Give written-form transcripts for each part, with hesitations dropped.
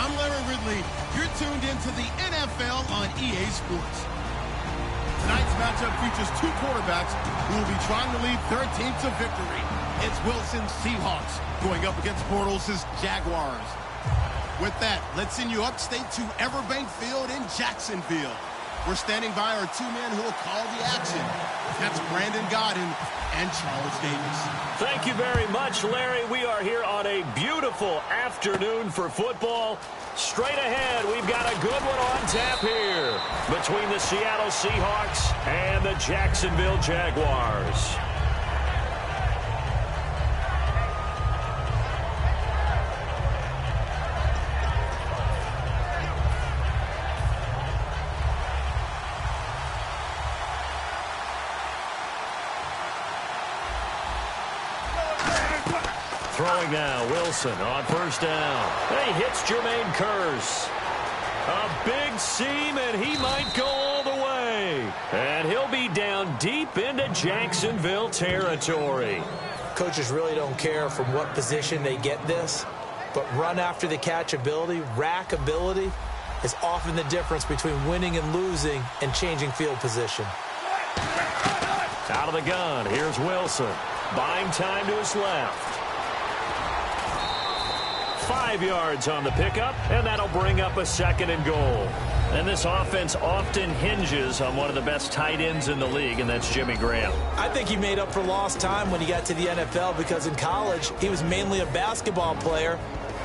I'm Larry Ridley. You're tuned into the NFL on EA Sports. Tonight's matchup features two quarterbacks who will be trying to lead their team to victory. It's Wilson's Seahawks going up against Bortles' Jaguars. With that, let's send you upstate to Everbank Field in Jacksonville. We're standing by our two men who will call the action. That's Brandon Godden and Charles Davis. Thank you very much, Larry. We are here on a beautiful afternoon for football. Straight ahead, we've got a good one on tap here between the Seattle Seahawks and the Jacksonville Jaguars. Throwing now, Wilson on first down. He hits Jermaine Kearse. A big seam, and he might go all the way. And he'll be down deep into Jacksonville territory. Coaches really don't care from what position they get this, but run after the catch ability, rack ability, is often the difference between winning and losing and changing field position. Out of the gun, here's Wilson. Buying time to his left. 5 yards on the pickup, and that'll bring up a 2nd and goal. And this offense often hinges on one of the best tight ends in the league, and that's Jimmy Graham. I think he made up for lost time when he got to the NFL because in college, he was mainly a basketball player,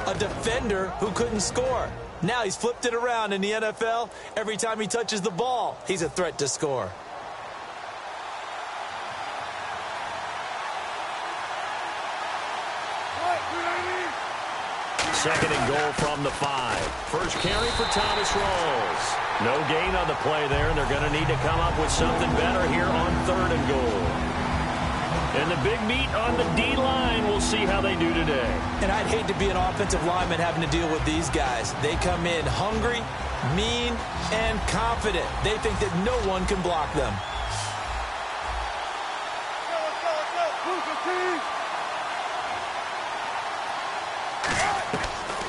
a defender who couldn't score. Now he's flipped it around in the NFL. Every time he touches the ball, he's a threat to score. Second and goal from the 5. First carry for Thomas Rawls. No gain on the play there, and they're going to need to come up with something better here on 3rd and goal. And the big meat on the D-line, we'll see how they do today. And I'd hate to be an offensive lineman having to deal with these guys. They come in hungry, mean, and confident. They think that no one can block them.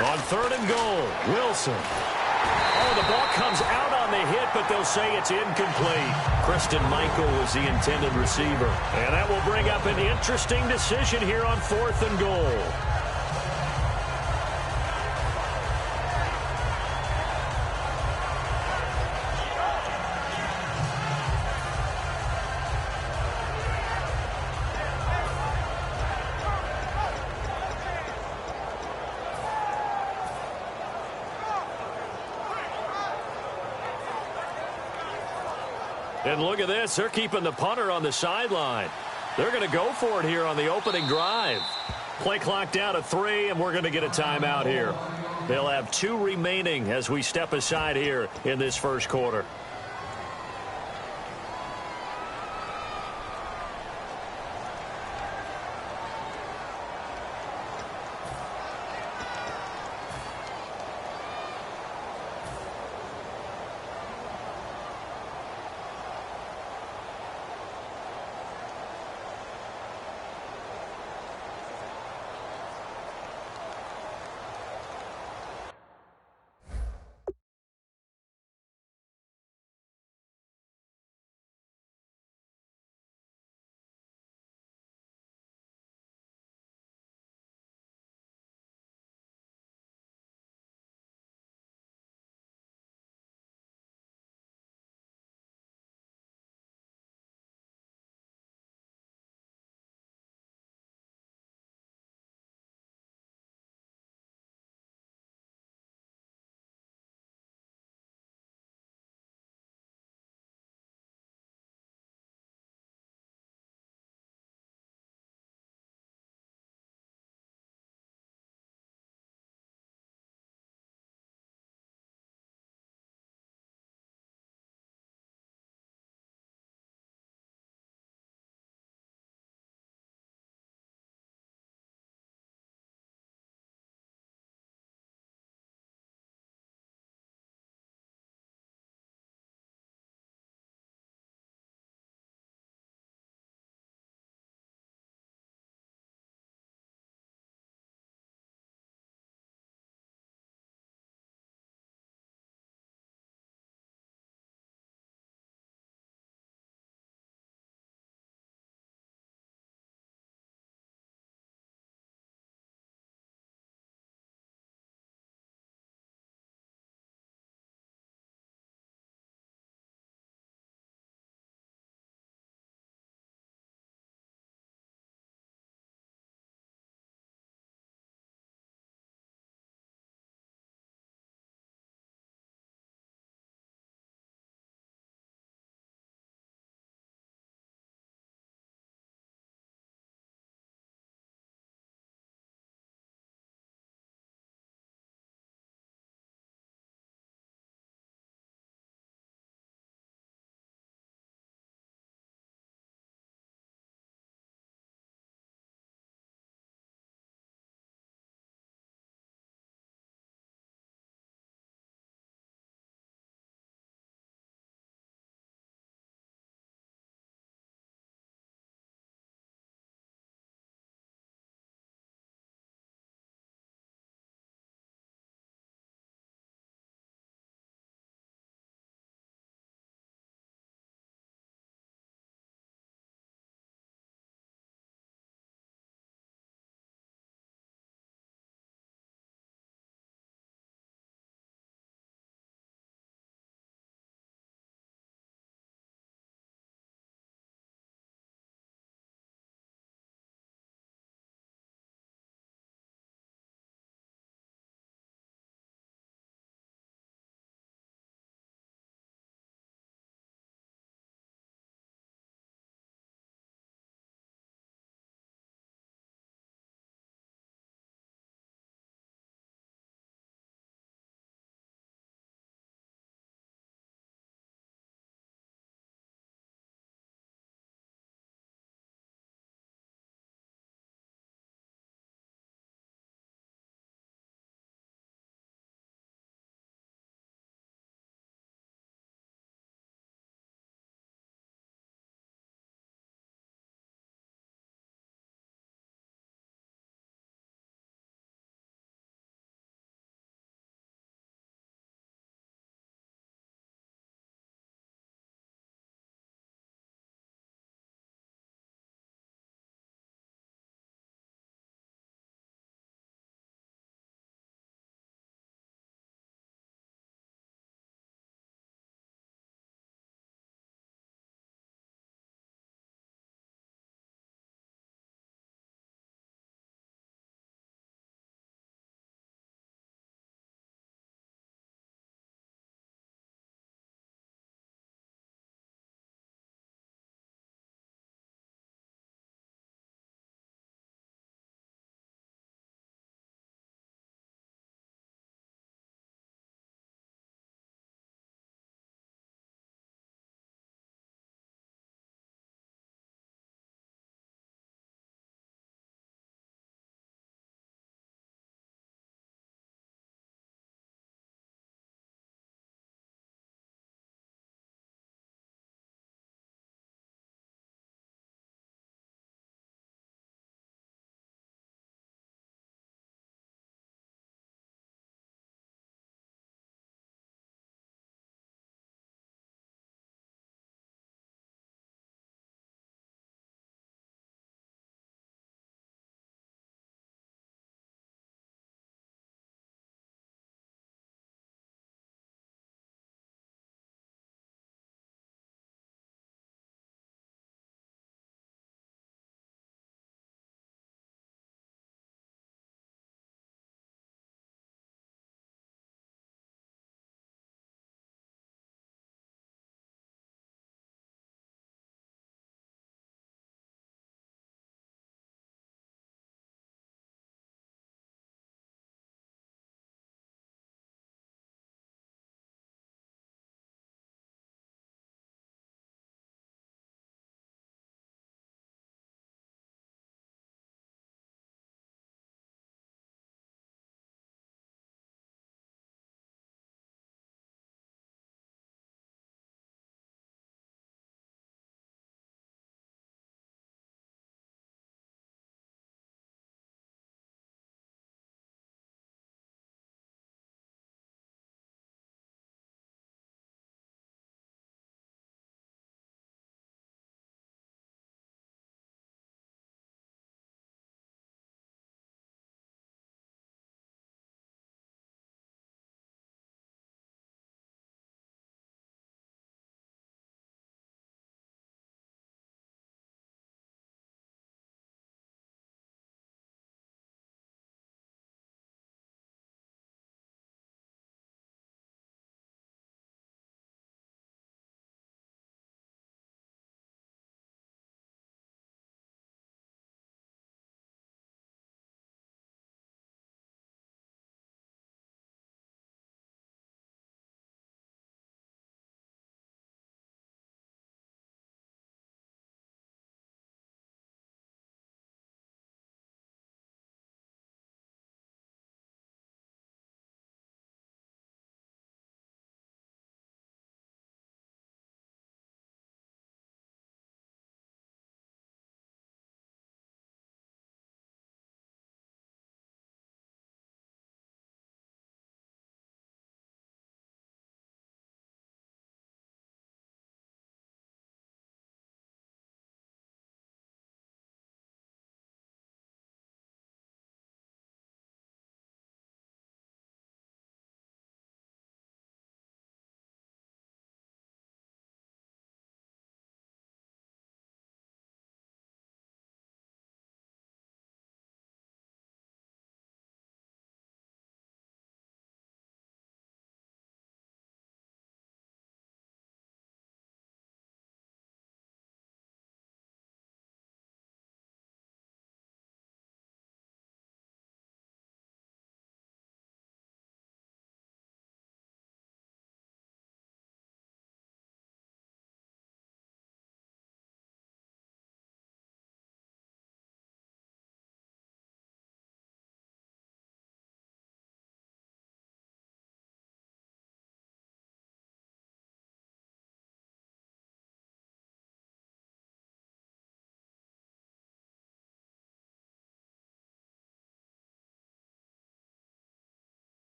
On 3rd and goal, Wilson. Oh, the ball comes out on the hit, but they'll say it's incomplete. Christian Michael was the intended receiver. And that will bring up an interesting decision here on 4th and goal. And look at this. They're keeping the punter on the sideline. They're going to go for it here on the opening drive. Play clock down to 3, and we're going to get a timeout here. They'll have 2 remaining as we step aside here in this first quarter.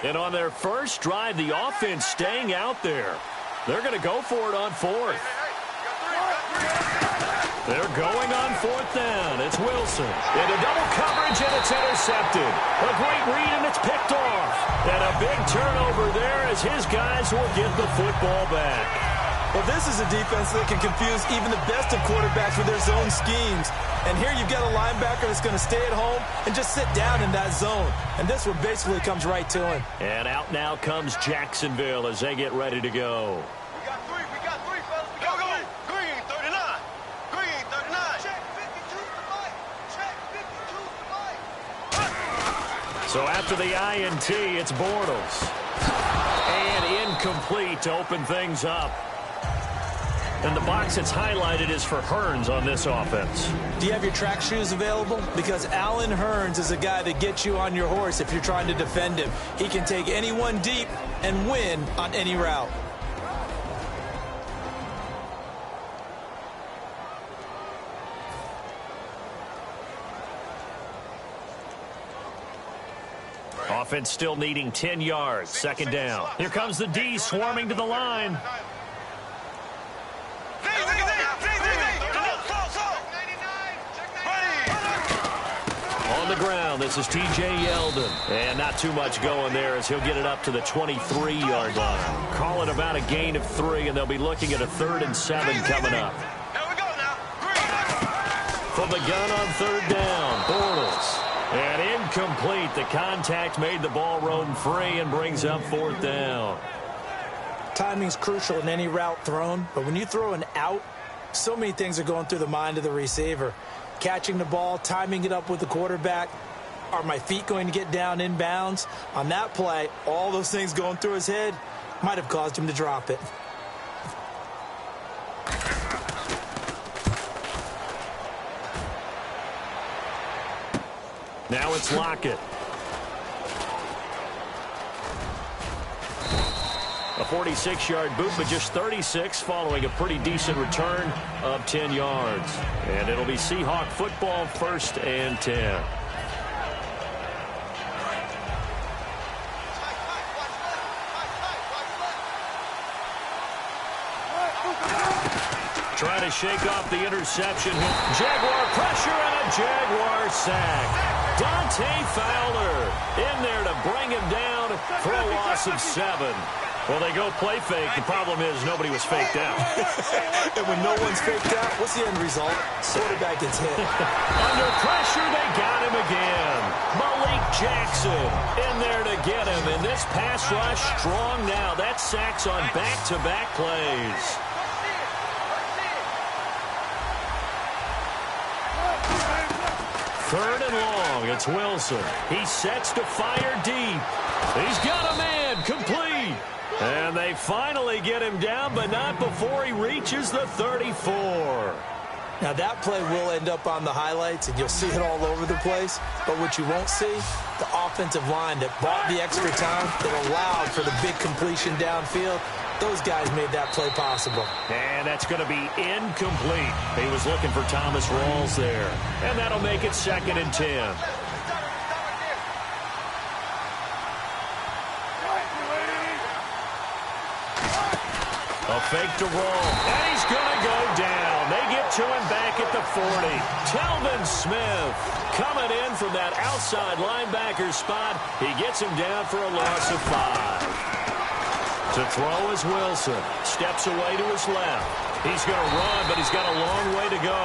And on their first drive, the offense staying out there. They're going to go for it on fourth. They're going on fourth down. It's Wilson. Into double coverage, and it's intercepted. A great read, and it's picked off. And a big turnover there as his guys will get the football back. Well, this is a defense that can confuse even the best of quarterbacks with their zone schemes. And here you've got a linebacker that's going to stay at home and just sit down in that zone. And this one basically comes right to him. And out now comes Jacksonville as they get ready to go. We got three, fellas. We got three. Green, 39. Green, 39. Check 52 to the right. Check 52 to the right. So after the INT, it's Bortles. And incomplete to open things up. And the box that's highlighted is for Hearns on this offense. Do you have your track shoes available? Because Allen Hearns is a guy that gets you on your horse if you're trying to defend him. He can take anyone deep and win on any route. Offense still needing 10 yards. Second down. Here comes the D swarming to the line. On the ground, this is T.J. Yeldon. And not too much going there as he'll get it up to the 23-yard line. Call it about a gain of 3, and they'll be looking at a 3rd and 7 coming up. From the gun on 3rd down, Bortles. And incomplete. The contact made the ball roam free and brings up 4th down. Timing's crucial in any route thrown, but when you throw an out, so many things are going through the mind of the receiver. Catching the ball, timing it up with the quarterback. Are my feet going to get down in bounds? On that play, all those things going through his head might have caused him to drop it. Now it's Lockett. A 46-yard boot, but just 36 following a pretty decent return of 10 yards. And it'll be Seahawk football, 1st and 10. Trying to shake off the interception. Jaguar pressure and a Jaguar sack. Dante Fowler in there to bring him down for a loss of 7. Well, they go play fake. The problem is nobody was faked out. And when no one's faked out, what's the end result? Quarterback gets hit. Under pressure, they got him again. Malik Jackson in there to get him. And this pass rush strong now. That's sacks on back-to-back plays. Third and long. It's Wilson. He sets to fire deep. He's got a man. Complete. And they finally get him down, but not before he reaches the 34. Now, that play will end up on the highlights, and you'll see it all over the place. But what you won't see, the offensive line that bought the extra time, that allowed for the big completion downfield, those guys made that play possible. And that's going to be incomplete. He was looking for Thomas Rawls there. And that'll make it 2nd and 10. A fake to roll, and he's going to go down. They get to him back at the 40. Telvin Smith coming in from that outside linebacker spot. He gets him down for a loss of 5. To throw is Wilson. Steps away to his left. He's going to run, but he's got a long way to go.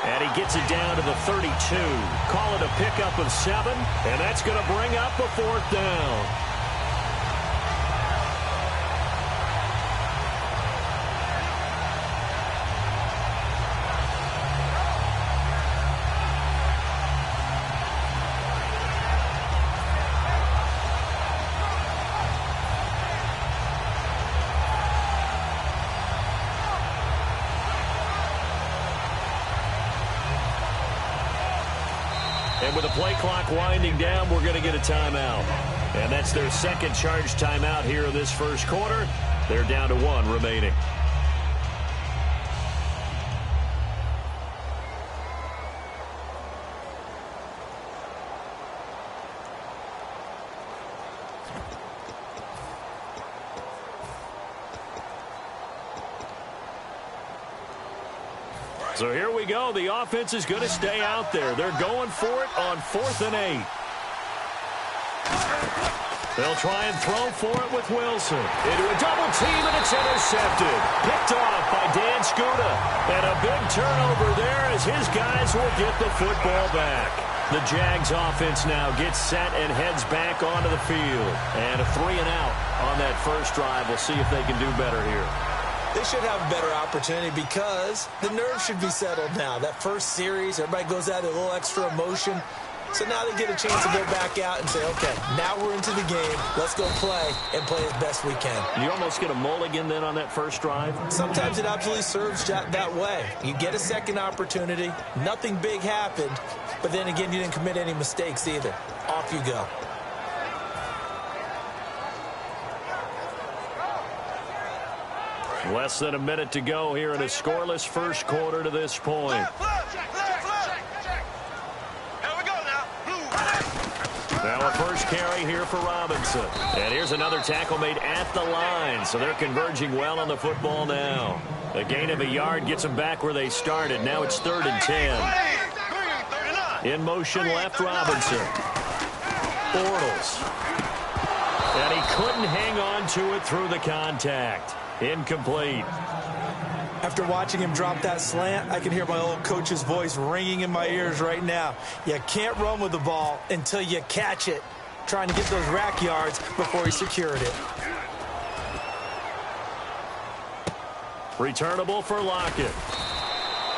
And he gets it down to the 32. Call it a pickup of 7, and that's going to bring up a 4th down. And with the play clock winding down, we're going to get a timeout. And that's their second charge timeout here in this first quarter. They're down to 1 remaining. So here we go. The offense is going to stay out there. They're going for it on 4th and 8. They'll try and throw for it with Wilson. Into a double team, and it's intercepted. Picked off by Dan Skuta. And a big turnover there as his guys will get the football back. The Jags offense now gets set and heads back onto the field. And a 3-and-out on that first drive. We'll see if they can do better here. They should have a better opportunity because the nerves should be settled now. That first series, everybody goes out a little extra emotion. So now they get a chance to go back out and say, okay, now we're into the game. Let's go play and play as best we can. You almost get a mulligan then on that first drive? Sometimes it absolutely serves that way. You get a second opportunity. Nothing big happened. But then again, you didn't commit any mistakes either. Off you go. Less than a minute to go here in a scoreless first quarter to this point. Now a first carry here for Robinson. And here's another tackle made at the line. So they're converging well on the football now. A gain of a yard gets them back where they started. Now it's 3rd and 10. In motion left, Robinson. Bortles. And he couldn't hang on to it through the contact. Incomplete. After watching him drop that slant, I can hear my old coach's voice ringing in my ears right now. You can't run with the ball until you catch it. Trying to get those rack yards before he secured it. Returnable for Lockett.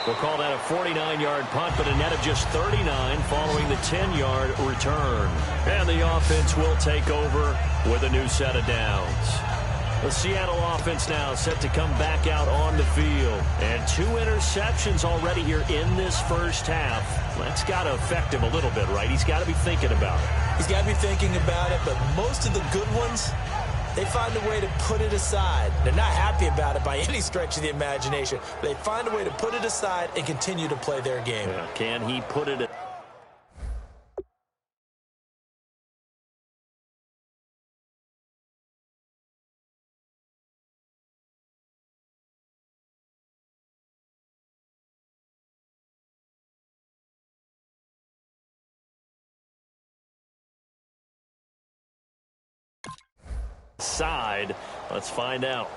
We'll call that a 49-yard punt, but a net of just 39 following the 10-yard return. And the offense will take over with a new set of downs. The Seattle offense now set to come back out on the field. And 2 interceptions already here in this first half. That's got to affect him a little bit, right? He's got to be thinking about it. He's got to be thinking about it, but most of the good ones, they find a way to put it aside. They're not happy about it by any stretch of the imagination. They find a way to put it aside and continue to play their game. Yeah, can he put it? Side. Let's find out.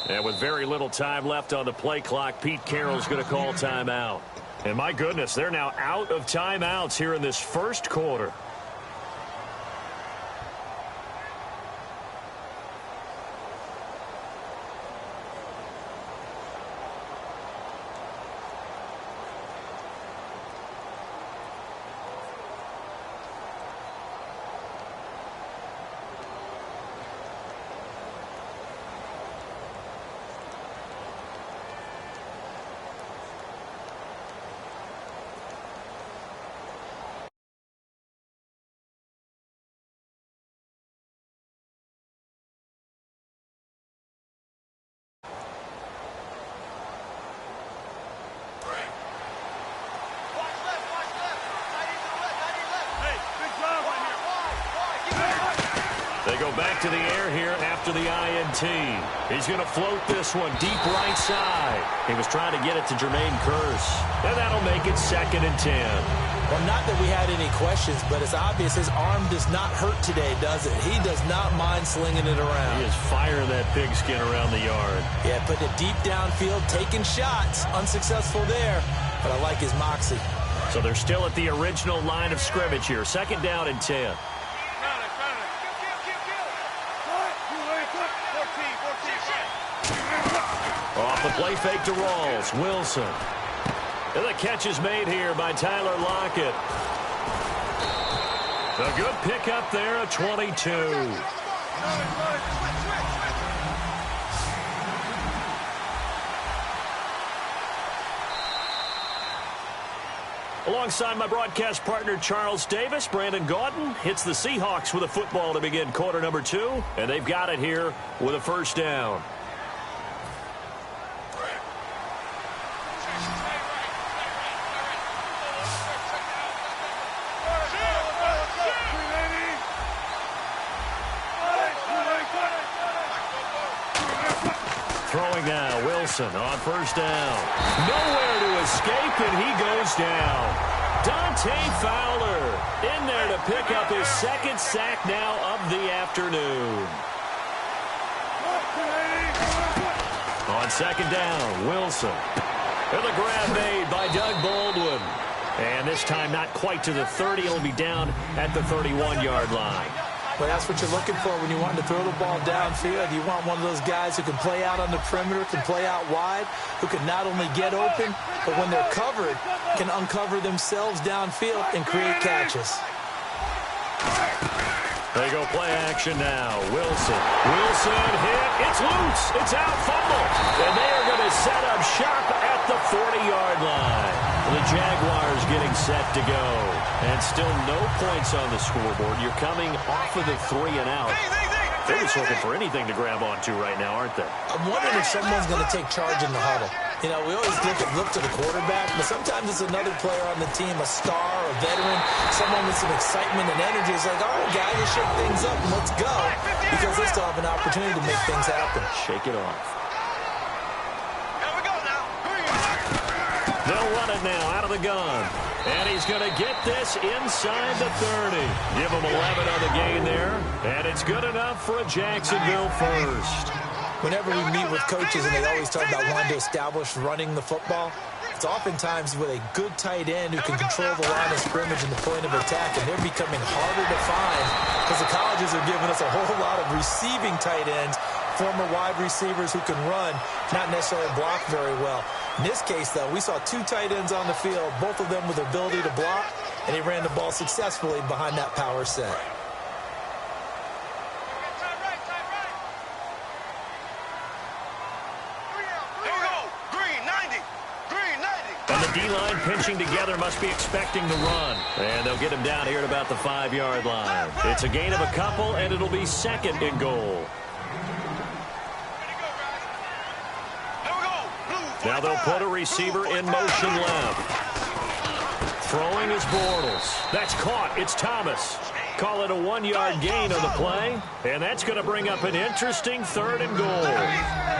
And with very little time left on the play clock, Pete Carroll's going to call timeout. And my goodness, they're now out of timeouts here in this first quarter. They go back to the air here after the INT. He's going to float this one deep right side. He was trying to get it to Jermaine Kearse. And that'll make it 2nd and 10. Well, not that we had any questions, but it's obvious his arm does not hurt today, does it? He does not mind slinging it around. He is firing that pigskin around the yard. Yeah, putting it deep downfield, taking shots. Unsuccessful there, but I like his moxie. So they're still at the original line of scrimmage here. 2nd down and 10. Off the play fake to Rawls. Wilson. And the catch is made here by Tyler Lockett. A good pickup there at 22. Alongside my broadcast partner, Charles Davis, Brandon Gaudin hits the Seahawks with a football to begin quarter number 2, and they've got it here with a first down. throwing now. Wilson on first down. Nowhere to escape, and he goes down. Dante Fowler in there to pick up his second sack now of the afternoon. On second down, Wilson. And the grab made by Doug Baldwin. And this time not quite to the 30. It'll be down at the 31-yard line. Well, that's what you're looking for when you want to throw the ball downfield. You want one of those guys who can play out on the perimeter, can play out wide, who can not only get open, but when they're covered, can uncover themselves downfield and create catches. They go play action now. Wilson. Wilson hit. It's loose. It's out. Fumble. And they are going to set up shop at the 40-yard line. The Jaguars getting set to go. And still no points on the scoreboard. You're coming off of the 3 and out. They're just looking for anything to grab onto right now, aren't they? I'm wondering if someone's going to take charge in the huddle. You know, we always look to the quarterback, but sometimes it's another player on the team, a star, a veteran, someone with some excitement and energy. It's like, all right, guys, let's shake things up and let's go, because they still have an opportunity to make things happen. Shake it off. Here we go now. They'll run it now out of the gun. And he's going to get this inside the 30. Give him 11 on the gain there. And it's good enough for a Jacksonville first. Whenever we meet with coaches and they always talk about wanting to establish running the football, it's oftentimes with a good tight end who can control the line of scrimmage and the point of attack, and they're becoming harder to find because the colleges are giving us a whole lot of receiving tight ends, former wide receivers who can run, not necessarily block very well. In this case, though, we saw 2 tight ends on the field, both of them with the ability to block, and he ran the ball successfully behind that power set. D-line pinching together, must be expecting the run. And they'll get him down here at about the 5-yard line. It's a gain of a couple, and it'll be second and goal. Now they'll put a receiver in motion left. Throwing is Bortles. That's caught. It's Thomas. Call it a 1-yard gain on the play. And that's going to bring up an interesting 3rd and goal.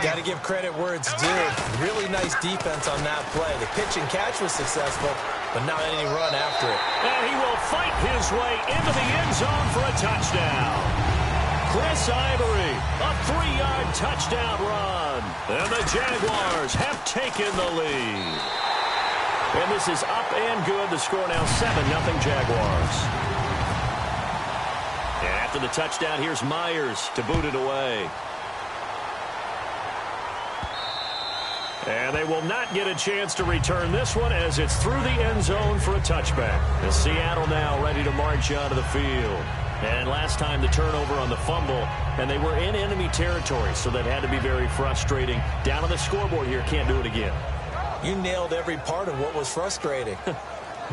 Got to give credit where it's due. Really nice defense on that play. The pitch and catch was successful, but not any run after it. And he will fight his way into the end zone for a touchdown. Chris Ivory, a 3-yard touchdown run. And the Jaguars have taken the lead. And this is up and good. The score now 7-0 Jaguars. And after the touchdown, here's Myers to boot it away. And they will not get a chance to return this one as it's through the end zone for a touchback. And Seattle now ready to march onto the field. And last time the turnover on the fumble, and they were in enemy territory, so that had to be very frustrating. Down on the scoreboard here, can't do it again. You nailed every part of what was frustrating.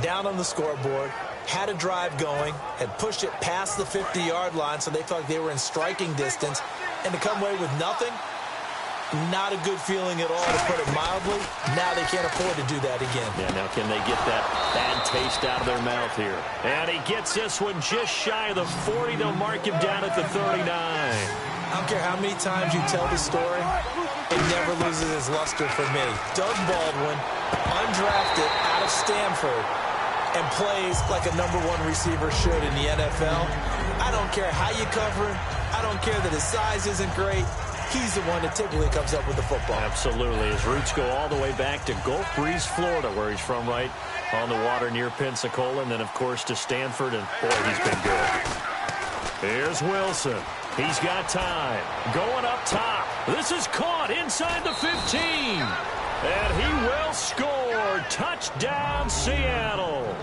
Down on the scoreboard, had a drive going, had pushed it past the 50-yard line, so they felt like they were in striking distance, and to come away with nothing, not a good feeling at all, to put it mildly. Now they can't afford to do that again. Yeah, now can they get that bad taste out of their mouth here? And he gets this one just shy of the 40. They'll mark him down at the 39. I don't care how many times you tell the story, it never loses its luster for me. Doug Baldwin, undrafted out of Stanford, and plays like a #1 receiver should in the NFL. I don't care how you cover him. I don't care that his size isn't great. He's the one that typically comes up with the football. Absolutely. His roots go all the way back to Gulf Breeze, Florida, where he's from, right on the water near Pensacola, and then, of course, to Stanford, and, boy, he's been good. Here's Wilson. He's got time. Going up top. This is caught inside the 15. And he will score. Touchdown, Seattle.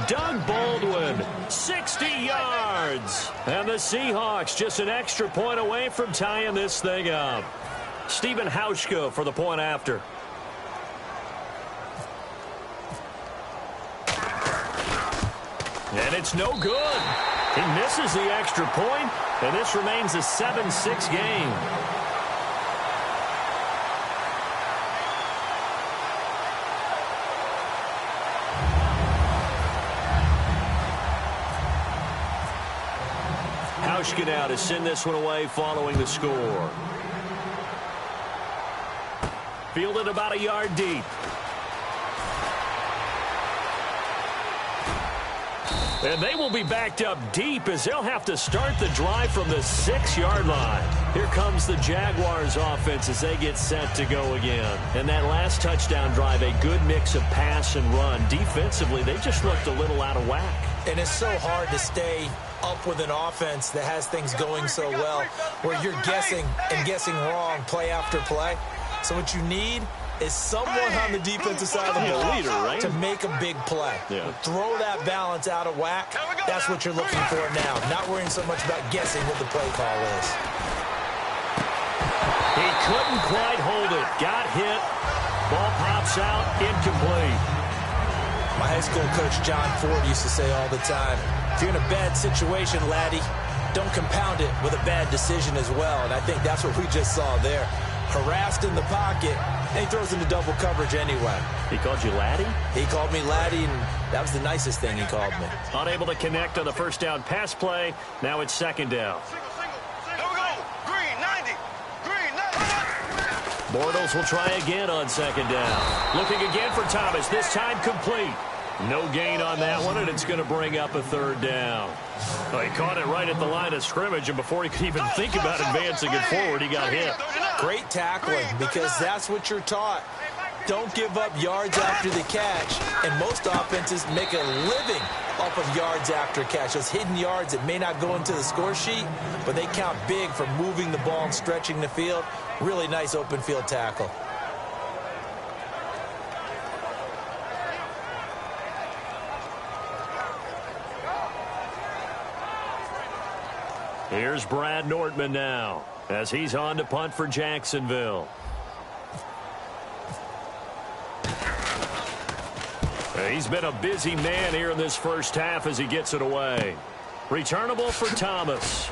Doug Baldwin, 60 yards. And the Seahawks just an extra point away from tying this thing up. Stephen Hauschka for the point after. And it's no good. He misses the extra point, and this remains a 7-6 game. Hauschka now to send this one away following the score. fielded about a yard deep. And they will be backed up deep as they'll have to start the drive from the 6-yard line. Here comes the Jaguars offense as they get set to go again. And that last touchdown drive, a good mix of pass and run. Defensively, they just looked a little out of whack. And it's so hard to stay up with an offense that has things going so well, where you're guessing and guessing wrong play after play. So what you need is someone on the defensive side of the ball leader, right? to make a big play. Yeah. Throw that balance out of whack. That's what you're looking for now. Not worrying so much about guessing what the play call is. He couldn't quite hold it. Got hit. Ball pops out. Incomplete. My high school coach, John Ford, used to say all the time, if you're in a bad situation, laddie, don't compound it with a bad decision as well. And I think that's what we just saw there. Harassed in the pocket, and he throws into double coverage anyway. He called you laddie? He called me laddie, and that was the nicest thing he called me. Unable to connect on the first down pass play. Now it's second down. Here we go. Green, 90. Green, 90. Bortles will try again on second down. Looking again for Thomas, this time complete. No gain on that one, and it's going to bring up a third down. Well, he caught it right at the line of scrimmage, and before he could even think about advancing it forward, he got hit. Great tackling, because that's what you're taught. Don't give up yards after the catch, and most offenses make a living off of yards after catch. Those hidden yards that may not go into the score sheet, but they count big for moving the ball and stretching the field. Really nice open field tackle. Here's Brad Nortman now as he's on to punt for Jacksonville. He's been a busy man here in this first half as he gets it away. Returnable for Thomas.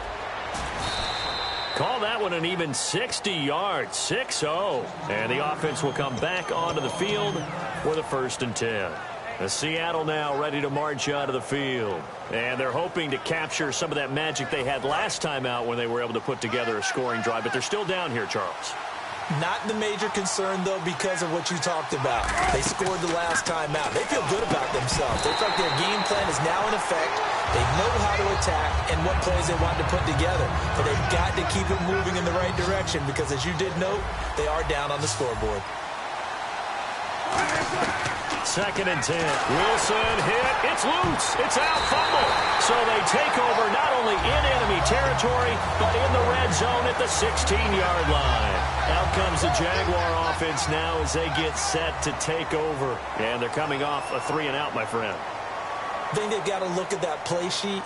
Call that one an even 60 yards, 6-0. And the offense will come back onto the field for the 1st and 10. The Seattle now ready to march out of the field. And they're hoping to capture some of that magic they had last time out when they were able to put together a scoring drive. But they're still down here, Charles. Not the major concern, though, because of what you talked about. They scored the last time out. They feel good about themselves. They feel like their game plan is now in effect. They know how to attack and what plays they want to put together. But they've got to keep it moving in the right direction because, as you did note, they are down on the scoreboard. 2nd and 10. Wilson hit. It's loose. It's out. Fumble. So they take over not only in enemy territory, but in the red zone at the 16-yard line. Out comes the Jaguar offense now as they get set to take over. And they're coming off a 3-and-out, my friend. I think they've got to look at that play sheet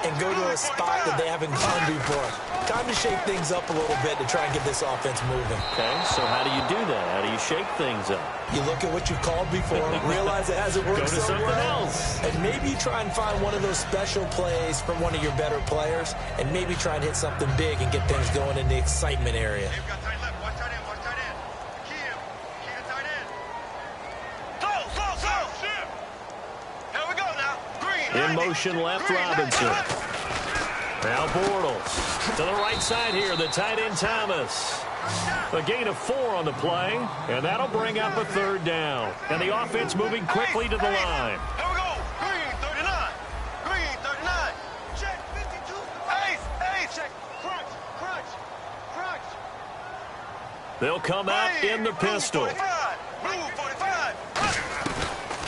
and go to a spot that they haven't gone before. Time to shake things up a little bit to try and get this offense moving. Okay, so how do you do that? How do you shake things up? You look at what you've called before, realize it hasn't worked so something well, else. and maybe try and find one of those special plays from one of your better players, and maybe try and hit something big and get things going in the excitement area. They've got tight left. Watch tight end. Watch tight end. Key him. Key the tight end. Slow. Here we go now. Green. In motion left, Robinson. Now Bortles to the right side here, the tight end Thomas. A gain of 4 on the play, and that'll bring up a 3rd down. And the offense moving quickly to the line. Here we go. Green 39. Green 39. Check 52. Ace. Check. Crunch. They'll come out in the pistol. Blue 45.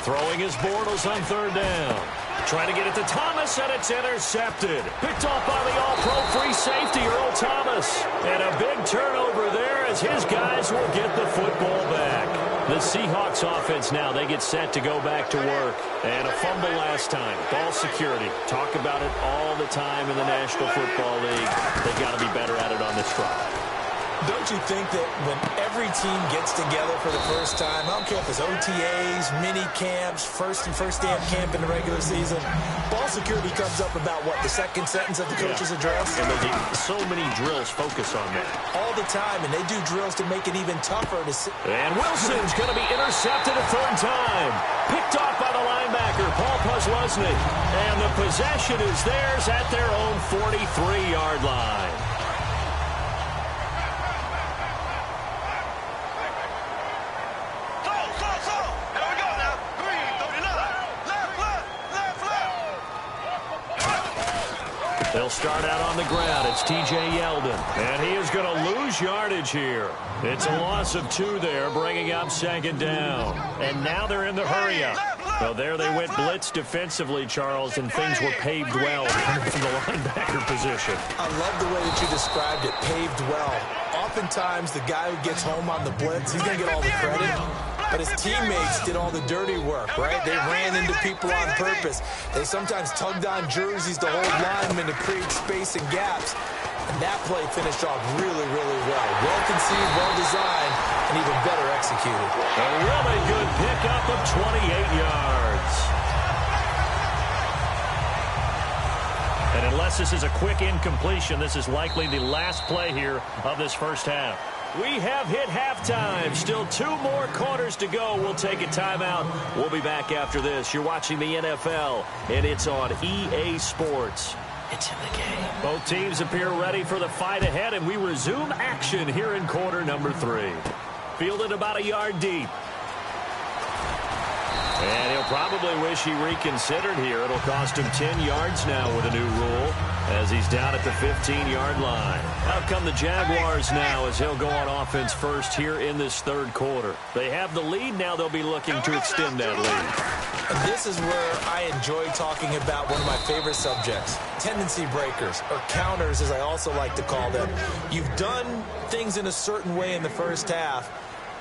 Throwing his Bortles on 3rd down. Trying to get it to Thomas, and it's intercepted. Picked off by the all-pro free safety, Earl Thomas. And a big turnover there as his guys will get the football back. The Seahawks offense now, they get set to go back to work. And a fumble last time. Ball security. Talk about it all the time in the National Football League. They've got to be better at it on this drive. Don't you think that when every team gets together for the first time, I don't care if it's OTAs, mini camps, first day of camp in the regular season, ball security comes up about what, the second sentence of the coach's address? And so many drills focus on that. All the time, and they do drills to make it even tougher to see. And Wilson's going to be intercepted a 3rd time. Picked off by the linebacker, Paul Posluszny. And the possession is theirs at their own 43-yard line. They'll start out on the ground. It's T.J. Yeldon, and he is going to lose yardage here. It's a loss of 2 there, bringing up second down. And now they're in the hurry-up. So there they went blitz defensively, Charles, and things were paved well from the linebacker position. I love the way that you described it, paved well. Oftentimes, the guy who gets home on the blitz, he's going to get all the credit. But his teammates did all the dirty work, right? They ran into people on purpose. They sometimes tugged on jerseys to hold linemen to create space and gaps. And that play finished off really, really well. Well conceived, well designed, and even better executed. A really good pickup of 28 yards. And unless this is a quick incompletion, this is likely the last play here of this first half. We have hit halftime. Still 2 more quarters to go. We'll take a timeout. We'll be back after this. You're watching the NFL, and it's on EA Sports. It's in the game. Both teams appear ready for the fight ahead, and we resume action here in quarter number 3. Fielded about a yard deep. And he'll probably wish he reconsidered here. It'll cost him 10 yards now with a new rule as he's down at the 15-yard line. Out come the Jaguars now as he'll go on offense first here in this third quarter. They have the lead. Now they'll be looking to extend that lead. And this is where I enjoy talking about one of my favorite subjects, tendency breakers, or counters as I also like to call them. You've done things in a certain way in the first half,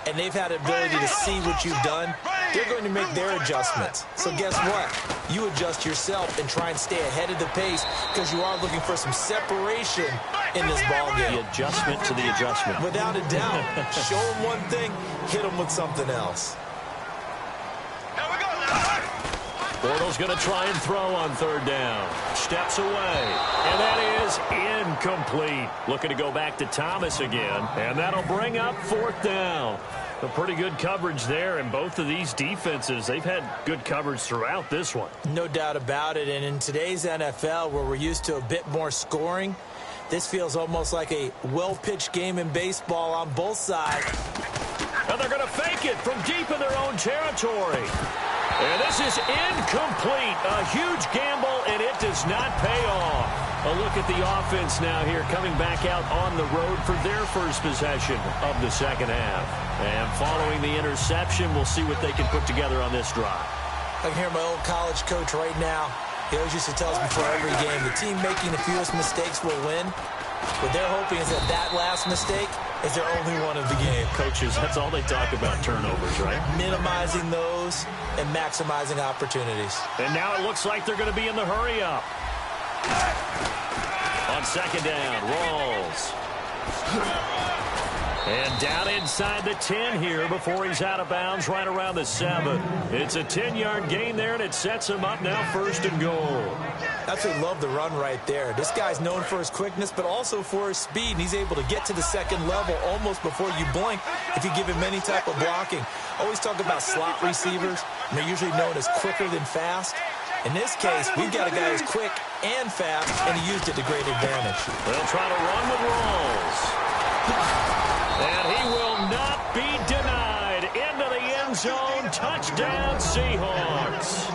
and they've had the ability to see what you've done. They're going to make their adjustments. So guess what? You adjust yourself and try and stay ahead of the pace because you are looking for some separation in this ballgame. The adjustment to the adjustment. Without a doubt. Show them one thing, hit them with something else. Bortles going to try and throw on third down. Steps away. And that is incomplete. Looking to go back to Thomas again. And that'll bring up fourth down. A pretty good coverage there, and both of these defenses, they've had good coverage throughout this one. No doubt about it. And in today's NFL, where we're used to a bit more scoring, this feels almost like a well-pitched game in baseball on both sides. And they're going to fake it from deep in their own territory. And this is incomplete. A huge gamble, and it does not pay off. A look at the offense now here, coming back out on the road for their first possession of the second half. And following the interception, we'll see what they can put together on this drive. I can hear my old college coach right now. He always used to tell us before every game, the team making the fewest mistakes will win. What they're hoping is that that last mistake is their only one of the game. Coaches, that's all they talk about, turnovers, right? Minimizing those and maximizing opportunities. And now it looks like they're going to be in the hurry-up. On second down, Rawls. And down inside the 10 here before he's out of bounds right around the 7. It's a 10-yard gain there, and it sets him up now first and goal. Absolutely love the run right there. This guy's known for his quickness, but also for his speed, and he's able to get to the second level almost before you blink if you give him any type of blocking. Always talk about slot receivers, and they're usually known as quicker than fast. In this case, we've got a guy who's quick and fast, and he used it to great advantage. They'll try to run with Rawls. And he will not be denied. Into the end zone. Touchdown, Seahawks.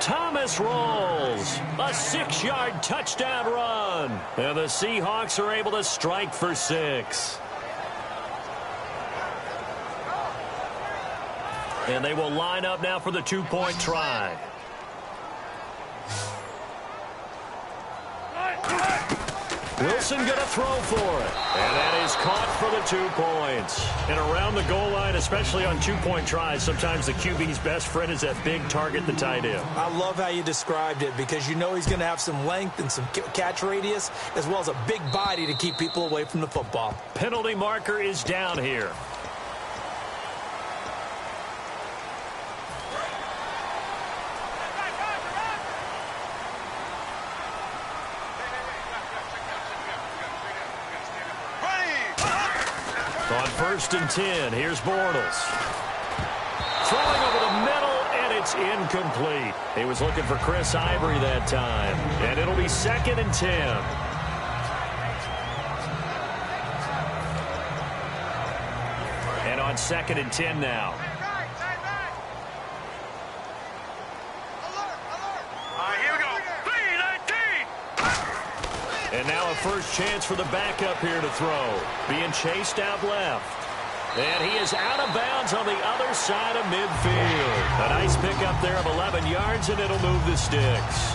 Thomas Rawls, a 6-yard touchdown run. And the Seahawks are able to strike for 6. And they will line up now for the 2-point try. Wilson going to throw for it. And that is caught for the 2 points. And around the goal line, especially on 2-point tries, sometimes the QB's best friend is that big target, the tight end. I love how you described it because you know he's going to have some length and some catch radius as well as a big body to keep people away from the football. Penalty marker is down here. On 1st and 10, here's Bortles. Throwing over the middle, and it's incomplete. He was looking for Chris Ivory that time. And it'll be 2nd and 10. And on 2nd and 10 now. All right, here we go. 3-19. And now a first chance for the backup here to throw. Being chased out left. And he is out of bounds on the other side of midfield. A nice pickup there of 11 yards, and it'll move the sticks.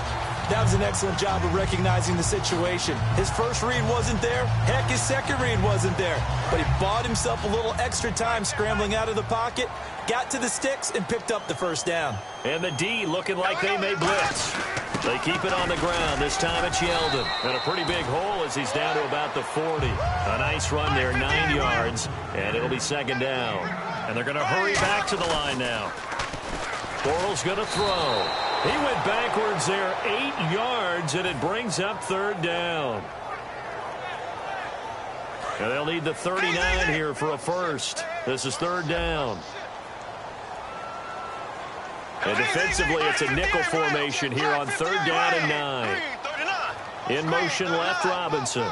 That was an excellent job of recognizing the situation. His first read wasn't there. Heck, his second read wasn't there. But he bought himself a little extra time scrambling out of the pocket, got to the sticks, and picked up the first down. And the D looking like they may blitz. They keep it on the ground. This time it's Yeldon. And a pretty big hole as he's down to about the 40. A nice run there, 9 yards, and it'll be second down. And they're going to hurry back to the line now. Bortles going to throw. He went backwards there 8 yards, and it brings up third down. And they'll need the 39 here for a first. This is third down. And defensively, it's a nickel formation here on third down and 9. In motion left, Robinson.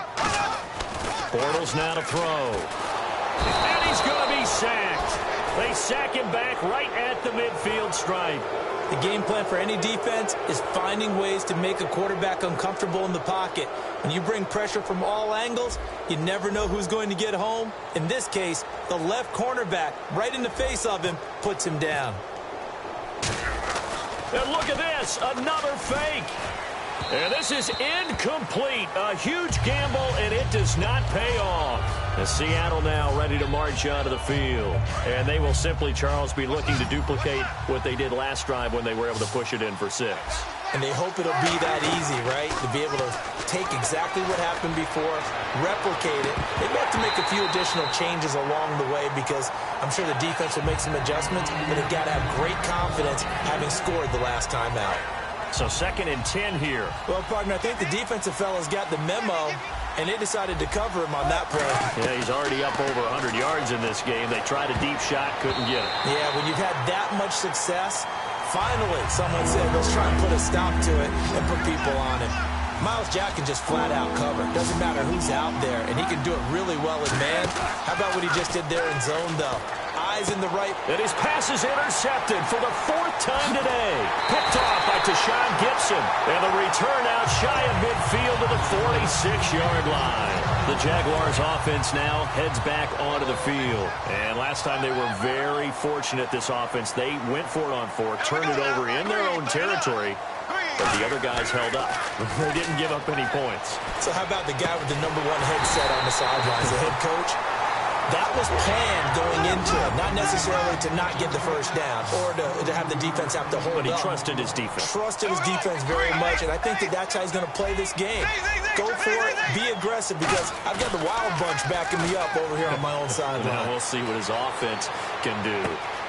Bortles now to throw. And he's going to be sacked. They sack him back right at the midfield stripe. The game plan for any defense is finding ways to make a quarterback uncomfortable in the pocket. When you bring pressure from all angles, you never know who's going to get home. In this case, the left cornerback, right in the face of him, puts him down. And look at this, another fake. And this is incomplete. A huge gamble, and it does not pay off. And Seattle now ready to march onto the field. And they will simply, Charles, be looking to duplicate what they did last drive when they were able to push it in for 6. And they hope it'll be that easy, right? To be able to take exactly what happened before, replicate it. They may have to make a few additional changes along the way because I'm sure the defense will make some adjustments, but they've got to have great confidence having scored the last time out. So 2nd and 10 here. Well, partner, I think the defensive fellas got the memo, and they decided to cover him on that play. Yeah, he's already up over 100 yards in this game. They tried a deep shot, couldn't get it. Yeah, when you've had that much success, finally someone said, let's try and put a stop to it and put people on it. Myles Jack can just flat out cover. Doesn't matter who's out there, and he can do it really well in man. How about what he just did there in zone, though? Eyes in the right. And his pass is intercepted for the 4th time today. Picked off by Tashawn Gibson. And the return out shy of midfield to the 46-yard line. The Jaguars offense now heads back onto the field. And last time they were very fortunate, this offense. They went for it on 4, turned it over in their own territory. But the other guys held up. They didn't give up any points. So how about the guy with the #1 headset on the sidelines, the head coach? That was planned going into it, not necessarily to not get the first down or to have the defense have to hold up. But he trusted his defense. Trusted his defense very much, and I think that's how he's going to play this game. Go for it, be aggressive, because I've got the Wild Bunch backing me up over here on my own sideline. Now we'll see what his offense can do.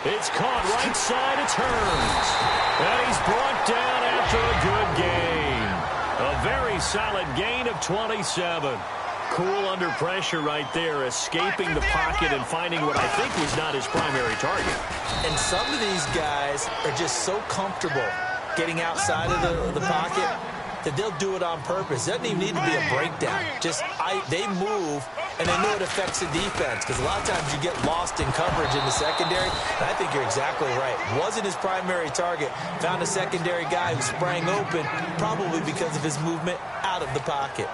It's caught right side, it turns. And he's brought down after a good gain. A very solid gain of 27. Cool under pressure right there, escaping the pocket and finding what I think was not his primary target. And some of these guys are just so comfortable getting outside of the pocket that they'll do it on purpose. It doesn't even need to be a breakdown. They move, and they know it affects the defense, because a lot of times you get lost in coverage in the secondary, and I think you're exactly right. Wasn't his primary target. Found a secondary guy who sprang open, probably because of his movement out of the pocket.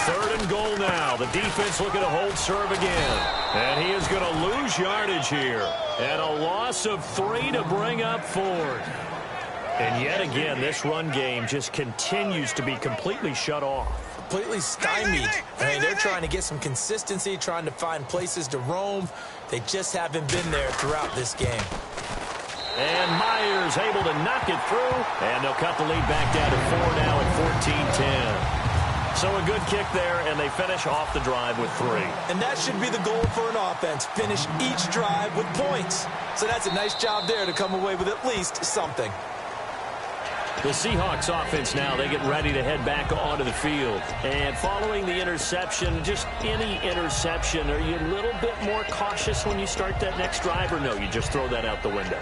Third and goal now. The defense looking to hold serve again. And he is going to lose yardage here. And a loss of 3 to bring up 4. And yet again, this run game just continues to be completely shut off. Completely stymied. I mean, they're trying to get some consistency, trying to find places to roam. They just haven't been there throughout this game. And Myers able to knock it through. And they'll cut the lead back down to 4 now at 14-10. So a good kick there, and they finish off the drive with 3. And that should be the goal for an offense. Finish each drive with points. So that's a nice job there to come away with at least something. The Seahawks offense now, they get ready to head back onto the field. And following the interception, just any interception, are you a little bit more cautious when you start that next drive, or no, you just throw that out the window?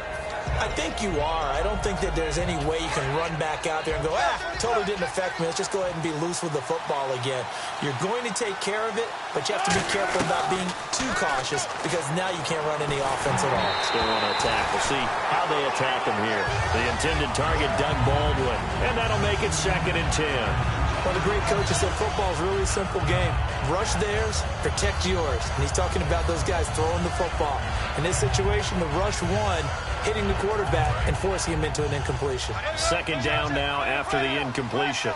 I think you are. I don't think that there's any way you can run back out there and go, totally didn't affect me. Let's just go ahead and be loose with the football again. You're going to take care of it, but you have to be careful about being too cautious because now you can't run any offense at all. Still want to attack. We'll see how they attack him here. The intended target, Doug Baldwin, and that'll make it 2nd and 10. Well, the great coach has said football is a really simple game. Rush theirs, protect yours. And he's talking about those guys throwing the football. In this situation, the rush one, hitting the quarterback and forcing him into an incompletion. 2nd down now after the incompletion.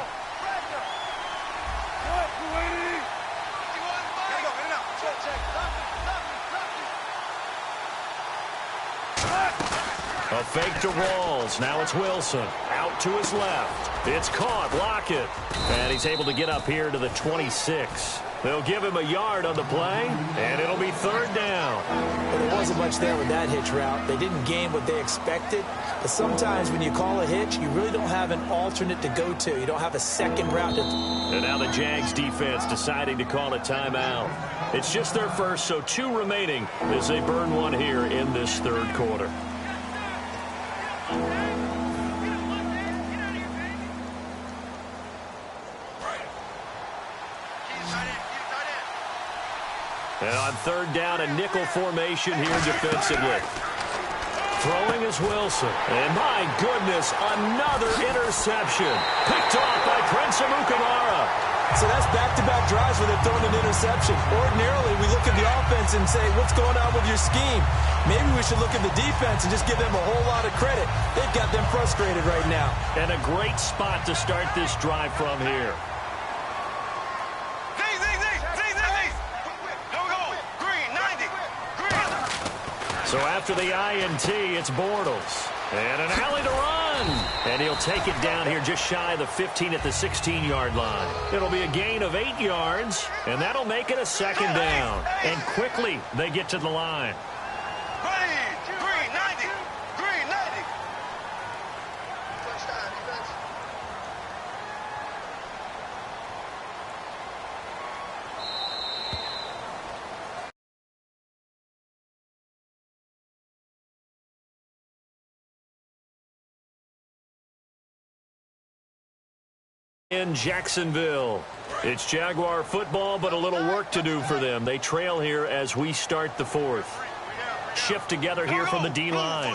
A fake to Rawls. Now it's Wilson. Out to his left. It's caught. Lockett. And he's able to get up here to the 26. They'll give him a yard on the play, and it'll be 3rd down. Well, there wasn't much there with that hitch route. They didn't gain what they expected. But sometimes when you call a hitch, you really don't have an alternate to go to. You don't have a second route to... And now the Jags defense deciding to call a timeout. It's just their first, so 2 remaining as they burn one here in this 3rd quarter. And on 3rd down, a nickel formation here defensively. Throwing is Wilson. And my goodness, another interception. Picked off by Prince Amukamara. So that's back-to-back drives where they've thrown an interception. Ordinarily, we look at the offense and say, what's going on with your scheme? Maybe we should look at the defense and just give them a whole lot of credit. They've got them frustrated right now. And a great spot to start this drive from here. So after the INT, it's Bortles. And an alley to run. And he'll take it down here just shy of the 15 at the 16-yard line. It'll be a gain of 8 yards, and that'll make it a 2nd down. And quickly, they get to the line. Green 90. Green 90. Touchdown defense. In Jacksonville. It's Jaguar football, but a little work to do for them. They trail here as we start the 4th. Shift together here from the D-line.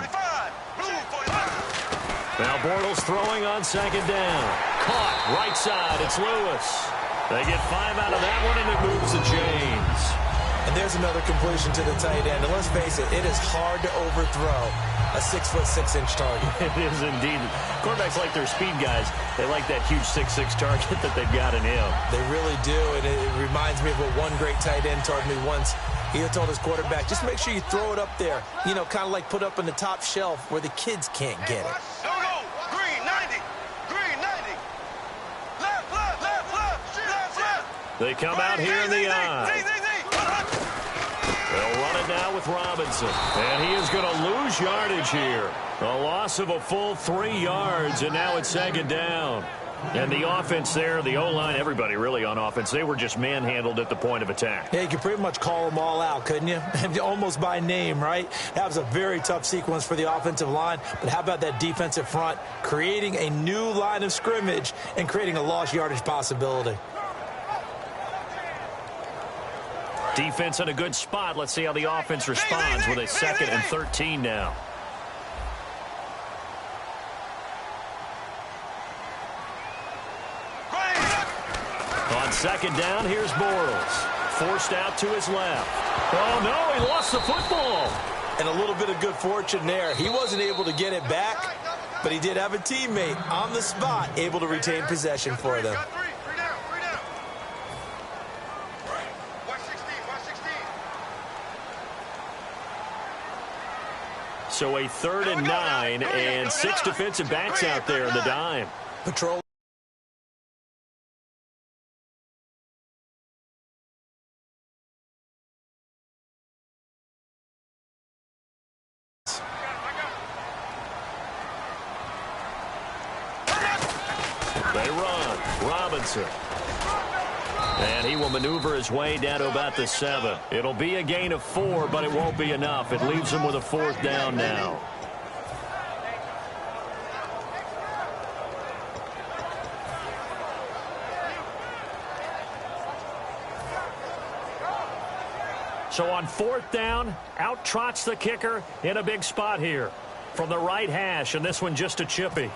Now Bortles throwing on 2nd down. Caught right side. It's Lewis. They get 5 out of that one, and it moves to James. And there's another completion to the tight end. And let's face it, it is hard to overthrow a 6'6" target. It is indeed. Quarterbacks like their speed guys. They like that huge 6'6" target that they've got in him. They really do, and it reminds me of what one great tight end told me once. He had told his quarterback, just make sure you throw it up there. You know, kind of like put up on the top shelf where the kids can't get it. Green 90. Green 90. Left. They come out here in the eye. They'll run it now with Robinson. And he is going to lose yardage here. A loss of a full 3 yards, and now it's 2nd down. And the offense there, the O-line, everybody really on offense, they were just manhandled at the point of attack. Yeah, you could pretty much call them all out, couldn't you? Almost by name, right? That was a very tough sequence for the offensive line. But how about that defensive front creating a new line of scrimmage and creating a lost yardage possibility? Defense in a good spot. Let's see how the offense responds with a 2nd and 13 now. On 2nd down, here's Bortles. Forced out to his left. Oh, no, he lost the football. And a little bit of good fortune there. He wasn't able to get it back, but he did have a teammate on the spot able to retain possession for them. So a 3rd and 9 and 6 defensive backs out there in the dime. Patrol. They run. Robinson. And he will maneuver his way down to about the 7. It'll be a gain of 4, but it won't be enough. It leaves him with a 4th down now. So on 4th down, out trots the kicker in a big spot here from the right hash, and this one just a chippy.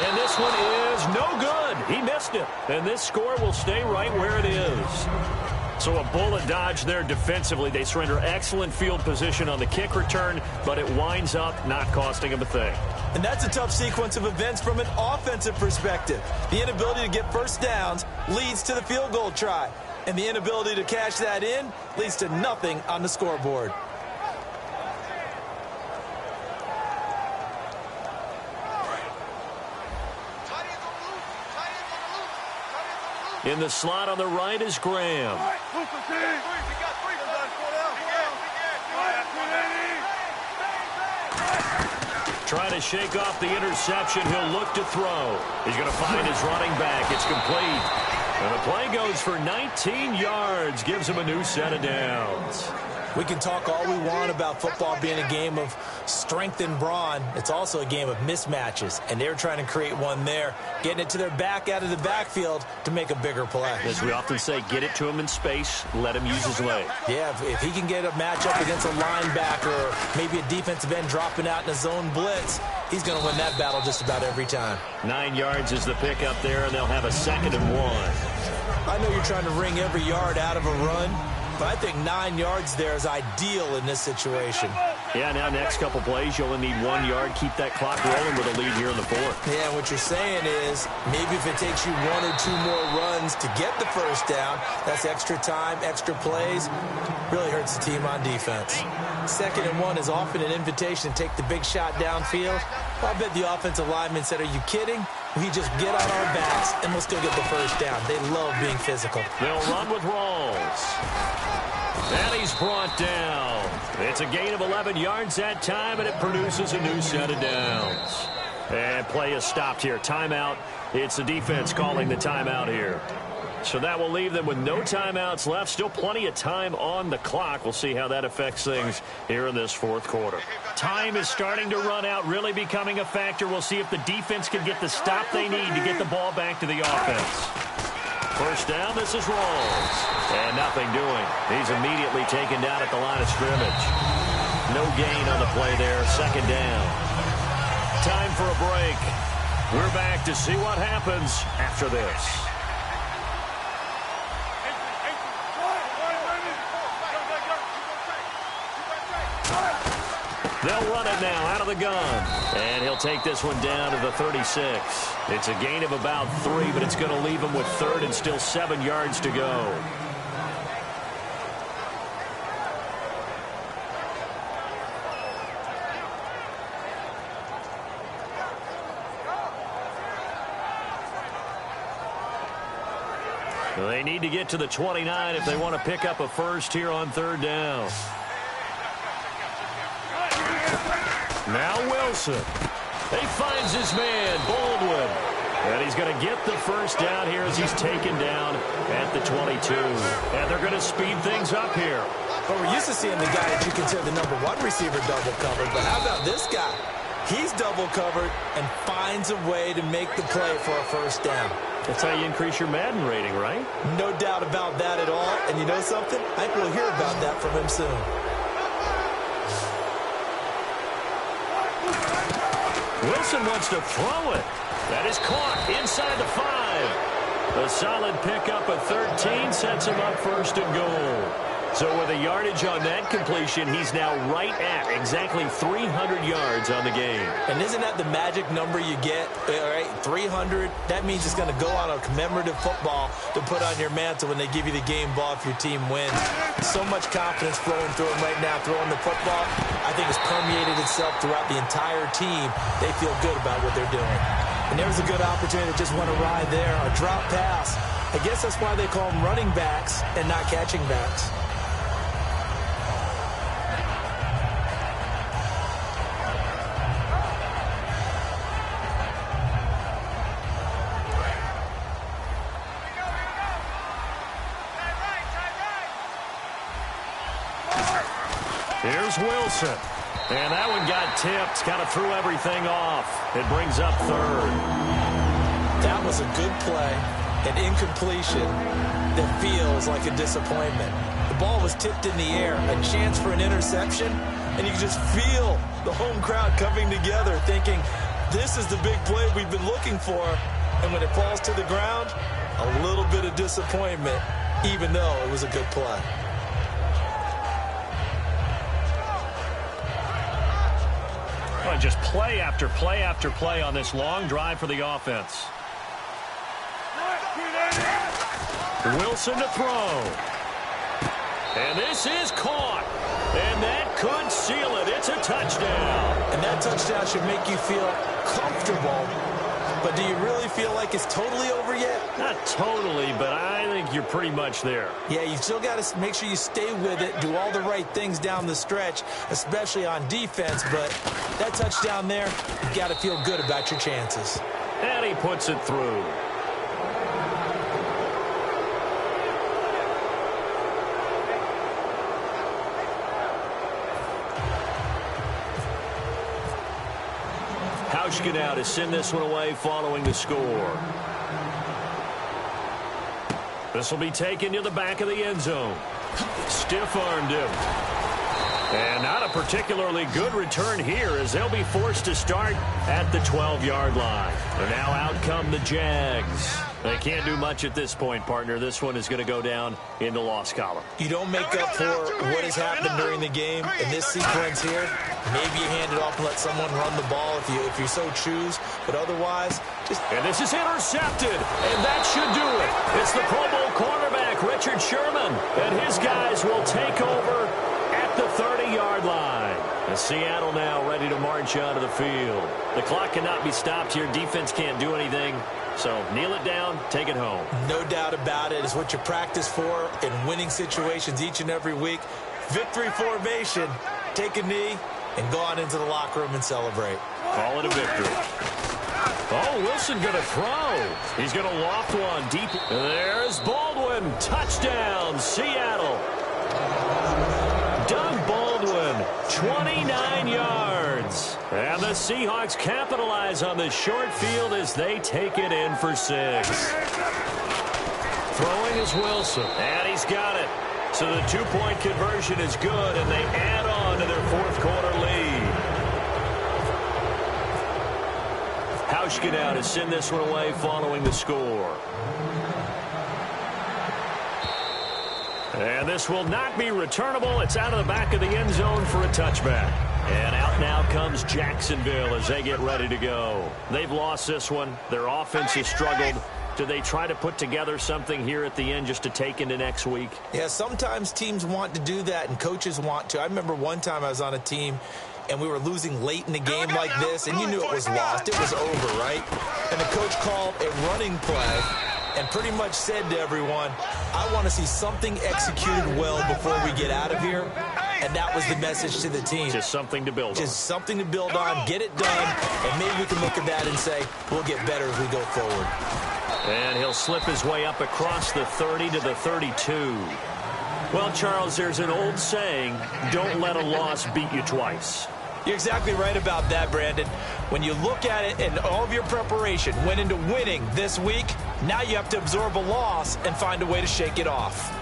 And this one is no good. He missed it, and this score will stay right where it is. So a bullet dodge there defensively. They surrender excellent field position on the kick return, but it winds up not costing them a thing. And that's a tough sequence of events from an offensive perspective. The inability to get first downs leads to the field goal try. And the inability to cash that in leads to nothing on the scoreboard. In the slot on the right is Graham. Trying to shake off the interception. He'll look to throw. He's going to find his running back. It's complete. And the play goes for 19 yards. Gives him a new set of downs. We can talk all we want about football being a game of strength and brawn. It's also a game of mismatches, and they're trying to create one there, getting it to their back out of the backfield to make a bigger play. As we often say, get it to him in space, let him use his leg. Yeah, if he can get a matchup against a linebacker or maybe a defensive end dropping out in a zone blitz, he's going to win that battle just about every time. 9 yards is the pickup there, and they'll have a 2nd and 1. I know you're trying to wring every yard out of a run, but I think 9 yards there is ideal in this situation. Yeah, now next couple plays, you only need 1 yard. Keep that clock rolling with a lead here in the 4th. Yeah, what you're saying is maybe if it takes you 1 or 2 more runs to get the first down, that's extra time, extra plays, really hurts the team on defense. 2nd and 1 is often an invitation to take the big shot downfield. I bet the offensive lineman said, are you kidding? We just get on our backs and we'll still get the first down. They love being physical. They'll run with Rawls. And he's brought down. It's a gain of 11 yards that time, and it produces a new set of downs. And play is stopped here. Timeout. It's the defense calling the timeout here. So that will leave them with no timeouts left. Still plenty of time on the clock. We'll see how that affects things here in this 4th quarter. Time is starting to run out, really becoming a factor. We'll see if the defense can get the stop they need to get the ball back to the offense. First down, this is Rawls. And nothing doing. He's immediately taken down at the line of scrimmage. No gain on the play there. 2nd down. Time for a break. We're back to see what happens after this. They'll run it now out of the gun. And he'll take this one down to the 36. It's a gain of about 3, but it's going to leave him with 3rd and still 7 yards to go. They need to get to the 29 if they want to pick up a first here on 3rd down. Now Wilson. He finds his man, Baldwin. And he's going to get the first down here as he's taken down at the 22. And they're going to speed things up here. But we're used to seeing the guy that you consider the #1 receiver double covered. But how about this guy? He's double covered and finds a way to make the play for a first down. That's how you increase your Madden rating, right? No doubt about that at all. And you know something? I think we'll hear about that from him soon. Wilson wants to throw it. That is caught inside the 5. A solid pickup of 13 sets him up 1st and goal. So with a yardage on that completion, he's now right at exactly 300 yards on the game. And isn't that the magic number you get, all right, 300? That means it's going to go on a commemorative football to put on your mantle when they give you the game ball if your team wins. So much confidence flowing through him right now, throwing the football. I think it's permeated itself throughout the entire team. They feel good about what they're doing. And there was a good opportunity that just went awry there, a drop pass. I guess that's why they call them running backs and not catching backs. Here's Wilson. And that one got tipped. Kind of threw everything off. It brings up 3rd. That was a good play. an incompletion that feels like a disappointment. The ball was tipped in the air, a chance for an interception, and you can just feel the home crowd coming together thinking, this is the big play we've been looking for. And when it falls to the ground, a little bit of disappointment, even though it was a good play. Well, just play after play after play on this long drive for the offense. Wilson to throw. And this is caught. And that could seal it. It's a touchdown. And that touchdown should make you feel comfortable. But do you really feel like it's totally over yet? Not totally, but I think you're pretty much there. Yeah, you still got to make sure you stay with it, do all the right things down the stretch, especially on defense. But that touchdown there, you got to feel good about your chances. And he puts it through. Hauschka now to send this one away following the score. This will be taken to the back of the end zone. Stiff-armed him. And not a particularly good return here as they'll be forced to start at the 12-yard line. And now out come the Jags. They can't do much at this point, partner. This one is going to go down in the loss column. You don't make up for what has happened during the game in this sequence here. Maybe you hand it off and let someone run the ball if you so choose. But otherwise, just... And this is intercepted, and that should do it. It's the Pro Bowl cornerback, Richard Sherman, and his guys will take over at the 30-yard line. And Seattle now ready to march onto the field. The clock cannot be stopped here. Defense can't do anything. So kneel it down, take it home. No doubt about it. It's what you practice for in winning situations each and every week. Victory formation. Take a knee and go on into the locker room and celebrate. Call it a victory. Oh, Wilson going to throw. He's going to loft one deep. There's Baldwin. Touchdown, Seattle. Doug Baldwin, 29 yards. And the Seahawks capitalize on the short field as they take it in for 6. Throwing is Wilson, and he's got it. So the two-point conversion is good, and they add on to their fourth-quarter lead. Hauschka now to send this one away following the score. And this will not be returnable. It's out of the back of the end zone for a touchback. And out now comes Jacksonville as they get ready to go. They've lost this one. Their offense has struggled. Do they try to put together something here at the end just to take into next week? Yeah, sometimes teams want to do that and coaches want to. I remember one time I was on a team and we were losing late in the game like this, and you knew it was lost. It was over, right? And the coach called a running play and pretty much said to everyone, I want to see something executed well before we get out of here. And that was the message to the team. Just something to build on. Just something to build on, get it done, and maybe we can look at that and say, we'll get better as we go forward. And he'll slip his way up across the 30 to the 32. Well, Charles, there's an old saying, don't let a loss beat you twice. You're exactly right about that, Brandon. When you look at it and all of your preparation went into winning this week, now you have to absorb a loss and find a way to shake it off.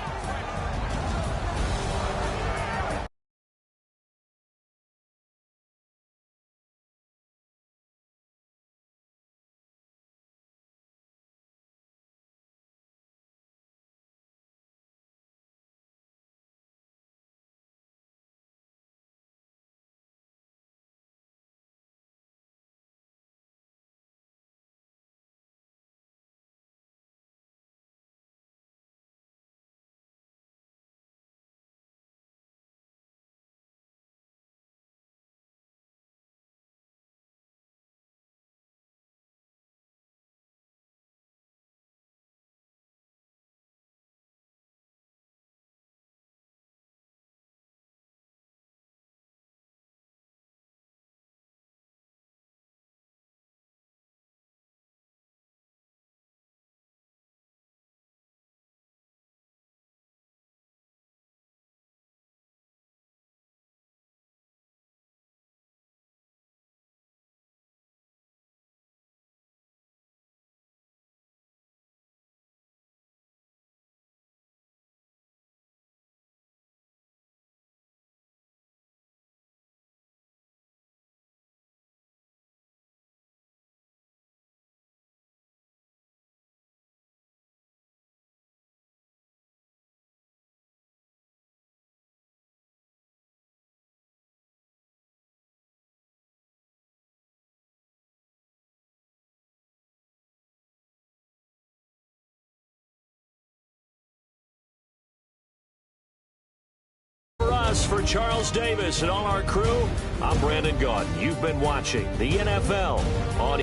us, for Charles Davis and all our crew, I'm Brandon Gaudin. You've been watching the NFL on...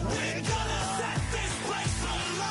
We're gonna set this place alight.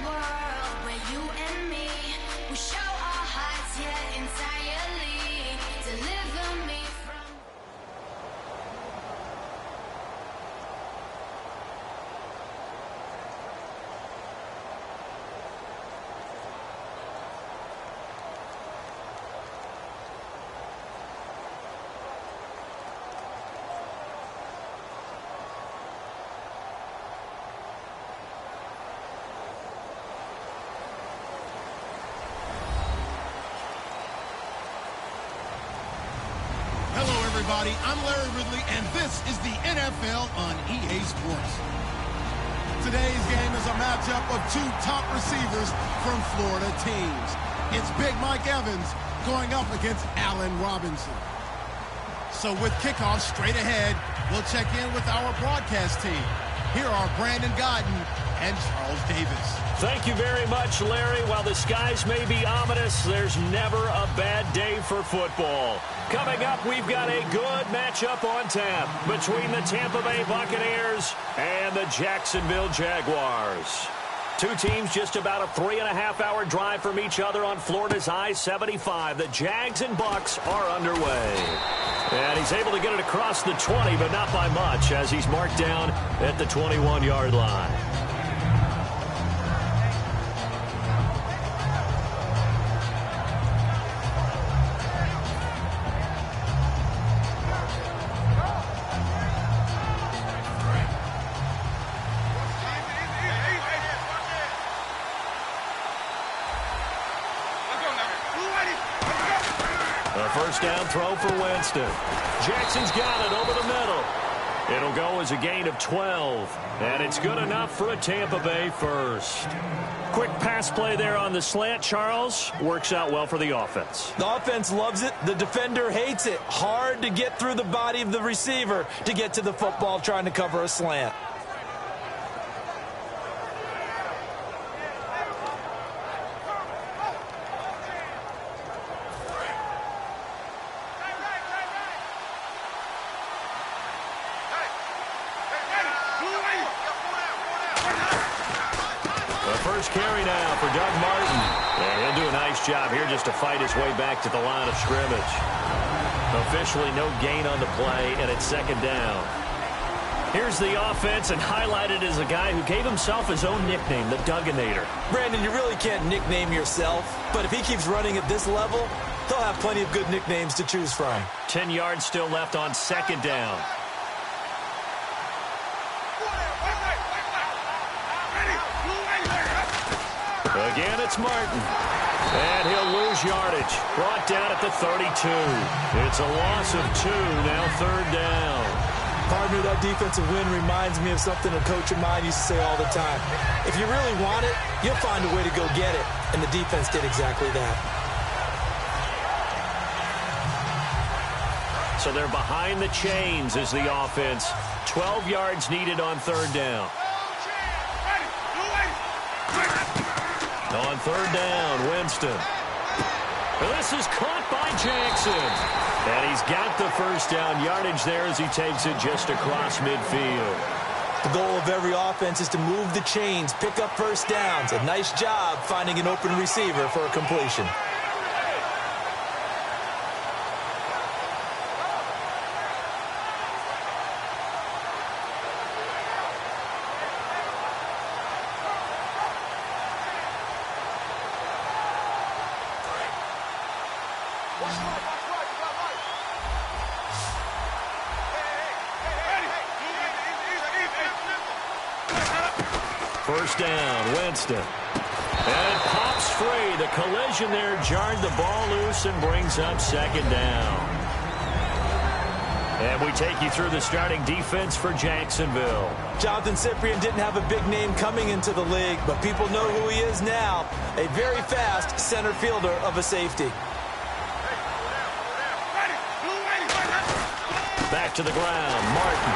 world where you and me, we show our hearts yet entirely. Deliver me from. Everybody, I'm Larry Ridley, and this is the NFL on EA Sports. Today's game is a matchup of two top receivers from Florida teams. It's Big Mike Evans going up against Allen Robinson. So with kickoff straight ahead, we'll check in with our broadcast team. Here are Brandon Godden and Charles Davis. Thank you very much, Larry. While the skies may be ominous, there's never a bad day for football. Coming up, we've got a good matchup on tap between the Tampa Bay Buccaneers and the Jacksonville Jaguars. Two teams just about a 3.5-hour drive from each other on Florida's I-75. The Jags and Bucs are underway. And he's able to get it across the 20, but not by much, as he's marked down at the 21-yard line. First down throw for Winston. Jackson's got it over the middle. It'll go as a gain of 12. And it's good enough for a Tampa Bay first. Quick pass play there on the slant, Charles. Works out well for the offense. The offense loves it. The defender hates it. Hard to get through the body of the receiver to get to the football trying to cover a slant. Carry now for Doug Martin. And he'll do a nice job here just to fight his way back to the line of scrimmage. Officially no gain on the play, and it's second down. Here's the offense, and highlighted as a guy who gave himself his own nickname, the Dugginator. Brandon, you really can't nickname yourself, but if he keeps running at this level, he'll have plenty of good nicknames to choose from. 10 yards still left on second down. Again, it's Martin. And he'll lose yardage. Brought down at the 32. It's a loss of 2, now third down. Partner, that defensive win reminds me of something a coach of mine used to say all the time. If you really want it, you'll find a way to go get it. And the defense did exactly that. So they're behind the chains as the offense. 12 yards needed on third down. On third down, Winston. This is caught by Jackson. And he's got the first down yardage there as he takes it just across midfield. The goal of every offense is to move the chains, pick up first downs. A nice job finding an open receiver for a completion. First down, Winston. And it pops free. The collision there jarred the ball loose and brings up second down. And we take you through the starting defense for Jacksonville. Jonathan Cyprien didn't have a big name coming into the league, but people know who he is now. A very fast center fielder of a safety. Back to the ground, Martin.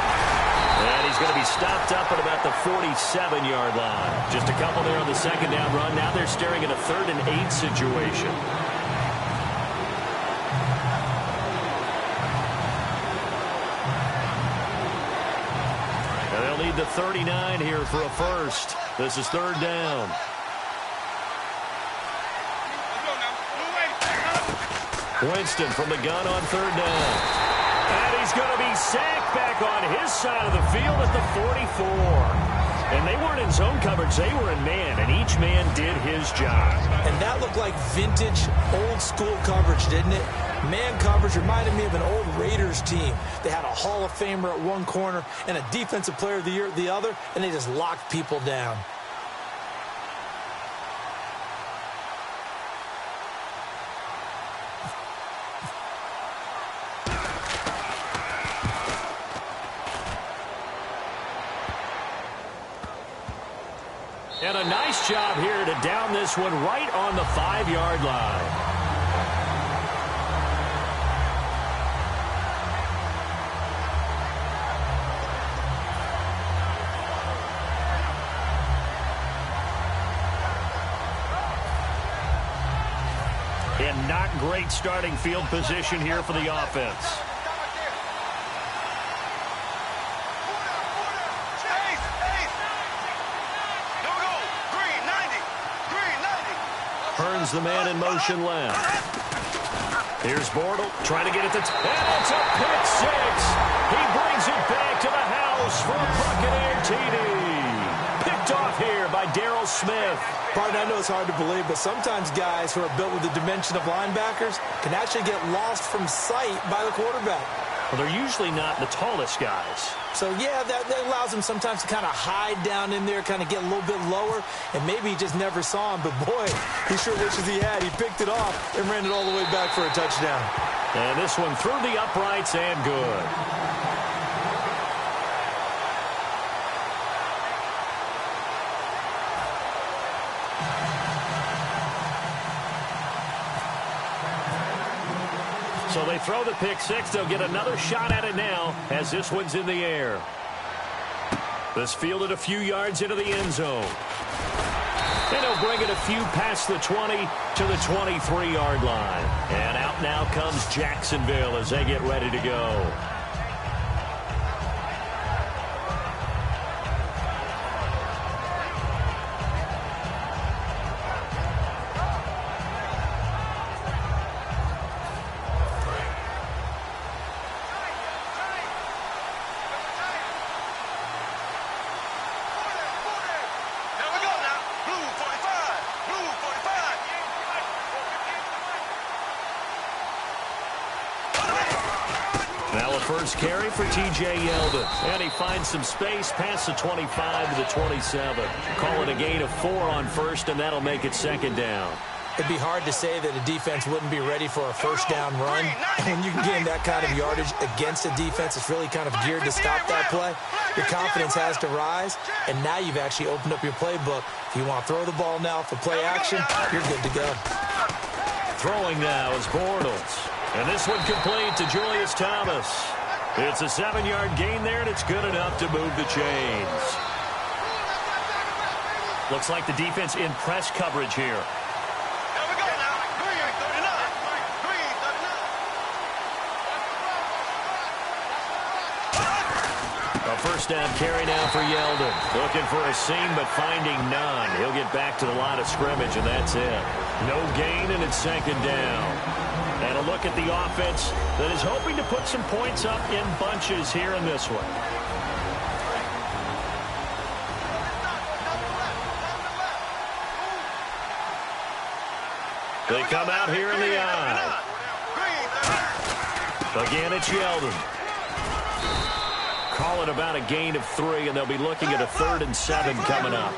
And he's going to be stopped up at about the 47-yard line. Just a couple there on the second down run. Now they're staring at a 3rd and 8 situation. And they'll need the 39 here for a first. This is third down. Winston from the gun on third down. And he's going to be sacked back on his side of the field at the 44. And they weren't in zone coverage. They were in man, and each man did his job. And that looked like vintage, old-school coverage, didn't it? Man coverage reminded me of an old Raiders team. They had a Hall of Famer at one corner and a Defensive Player of the Year at the other, and they just locked people down. And a nice job here to down this one right on the 5-yard line. And not great starting field position here for the offense. Hearns the man in motion left. Here's Bortle trying to get it to... And it's a pick six. He brings it back to the house for a Buccaneer TD. Picked off here by Darryl Smith. Pardon, I know it's hard to believe, but sometimes guys who are built with the dimension of linebackers can actually get lost from sight by the quarterback. Well, they're usually not the tallest guys. So, yeah, that allows him sometimes to kind of hide down in there, kind of get a little bit lower, and maybe he just never saw him. But, boy, he sure wishes he had. He picked it off and ran it all the way back for a touchdown. And this one through the uprights and good. So they throw the pick six. They'll get another shot at it now as this one's in the air. This fielded a few yards into the end zone. And he'll bring it a few past the 20 to the 23-yard line. And out now comes Jacksonville as they get ready to go. First carry for T.J. Yeldon. And he finds some space past the 25 to the 27. Call it a gain of 4 on first, and that'll make it second down. It'd be hard to say that a defense wouldn't be ready for a first down run. When you can gain that kind of yardage against a defense, it's really kind of geared to stop that play. Your confidence has to rise, and now you've actually opened up your playbook. If you want to throw the ball now for play action, you're good to go. Throwing now is Bortles. And this one complete to Julius Thomas. It's a 7-yard gain there, and it's good enough to move the chains. Looks like the defense in press coverage here. A first down carry now for Yeldon. Looking for a seam, but finding none. He'll get back to the line of scrimmage, and that's it. No gain, and it's second down. And a look at the offense that is hoping to put some points up in bunches here in this one. They come out here in the eye. Again, it's Yeldon. Call it about a gain of 3, and they'll be looking at a 3rd and 7 coming up.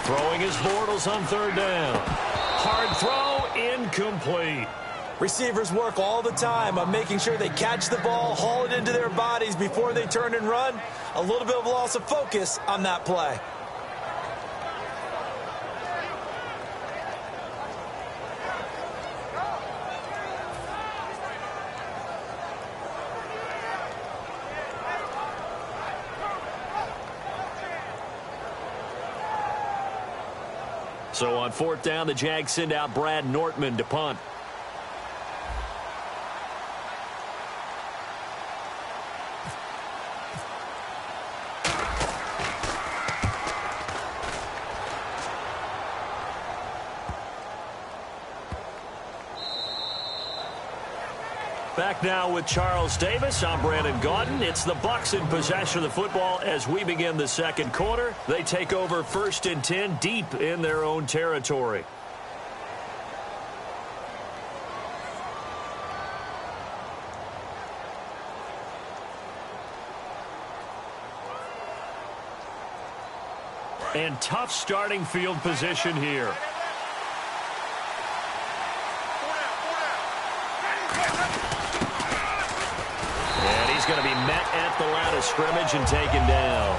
Throwing his Bortles on third down. Hard throw, incomplete. Receivers work all the time on making sure they catch the ball, haul it into their bodies before they turn and run. A little bit of loss of focus on that play. So on 4th down, the Jags send out Brad Nortman to punt. Back now with Charles Davis. I'm Brandon Gaudin. It's the Bucs in possession of the football as we begin the second quarter. They take over 1st and 10 deep in their own territory. And tough starting field position here. And he's going to be met at the line of scrimmage and taken down.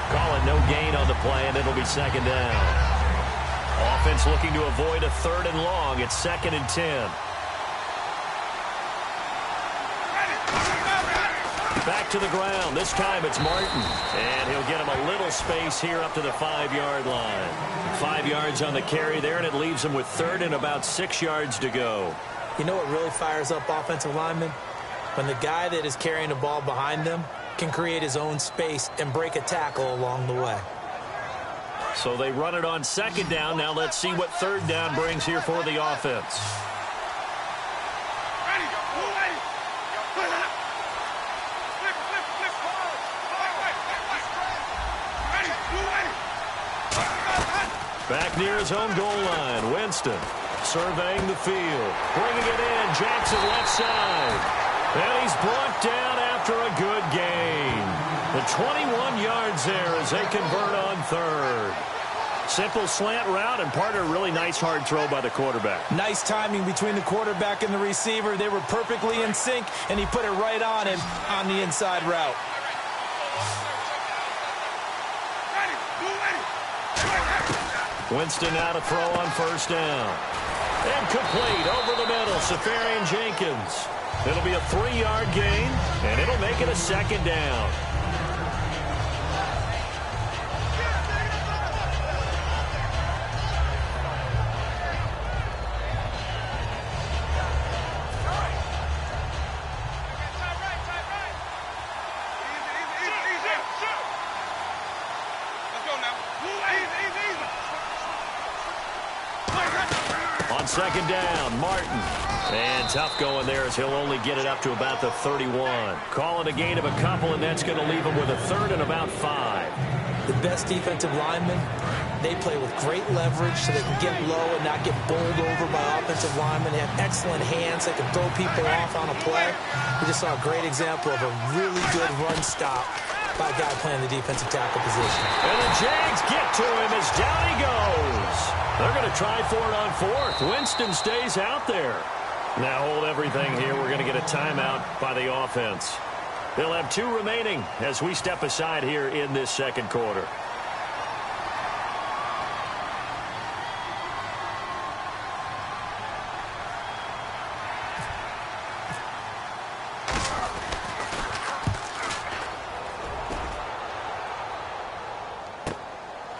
Call it no gain on the play, and it'll be 2nd down. Offense looking to avoid a 3rd and long. It's 2nd and 10. Back to the ground. This time it's Martin. And he'll get him a little space here up to the 5-yard line. 5 yards on the carry there, and it leaves him with 3rd and about 6 yards to go. You know what really fires up offensive linemen? When the guy that is carrying the ball behind them can create his own space and break a tackle along the way. So they run it on 2nd down. Now let's see what 3rd down brings here for the offense. Back near his own goal line, Winston surveying the field, bringing it in, Jackson left side, and he's brought down after a good gain. The 21 yards there as they convert on 3rd. Simple slant route, and part of a really nice hard throw by the quarterback. Nice timing between the quarterback and the receiver. They were perfectly in sync, and he put it right on him on the inside route. Winston now to throw on 1st down. And complete over the middle, Safarian Jenkins. It'll be a 3-yard gain, and it'll make it a 2nd down. On 2nd down, Martin. And tough going there as he'll only get it up to about the 31. Call it a gain of a couple, and that's going to leave him with a 3rd and about 5. The best defensive linemen, they play with great leverage so they can get low and not get bowled over by offensive linemen. They have excellent hands. They can throw people off on a play. We just saw a great example of a really good run stop by a guy playing the defensive tackle position. And the Jags get to him as down he goes. They're going to try for it on 4th. Winston stays out there. Now hold everything here. We're going to get a timeout by the offense. They'll have 2 remaining as we step aside here in this second quarter.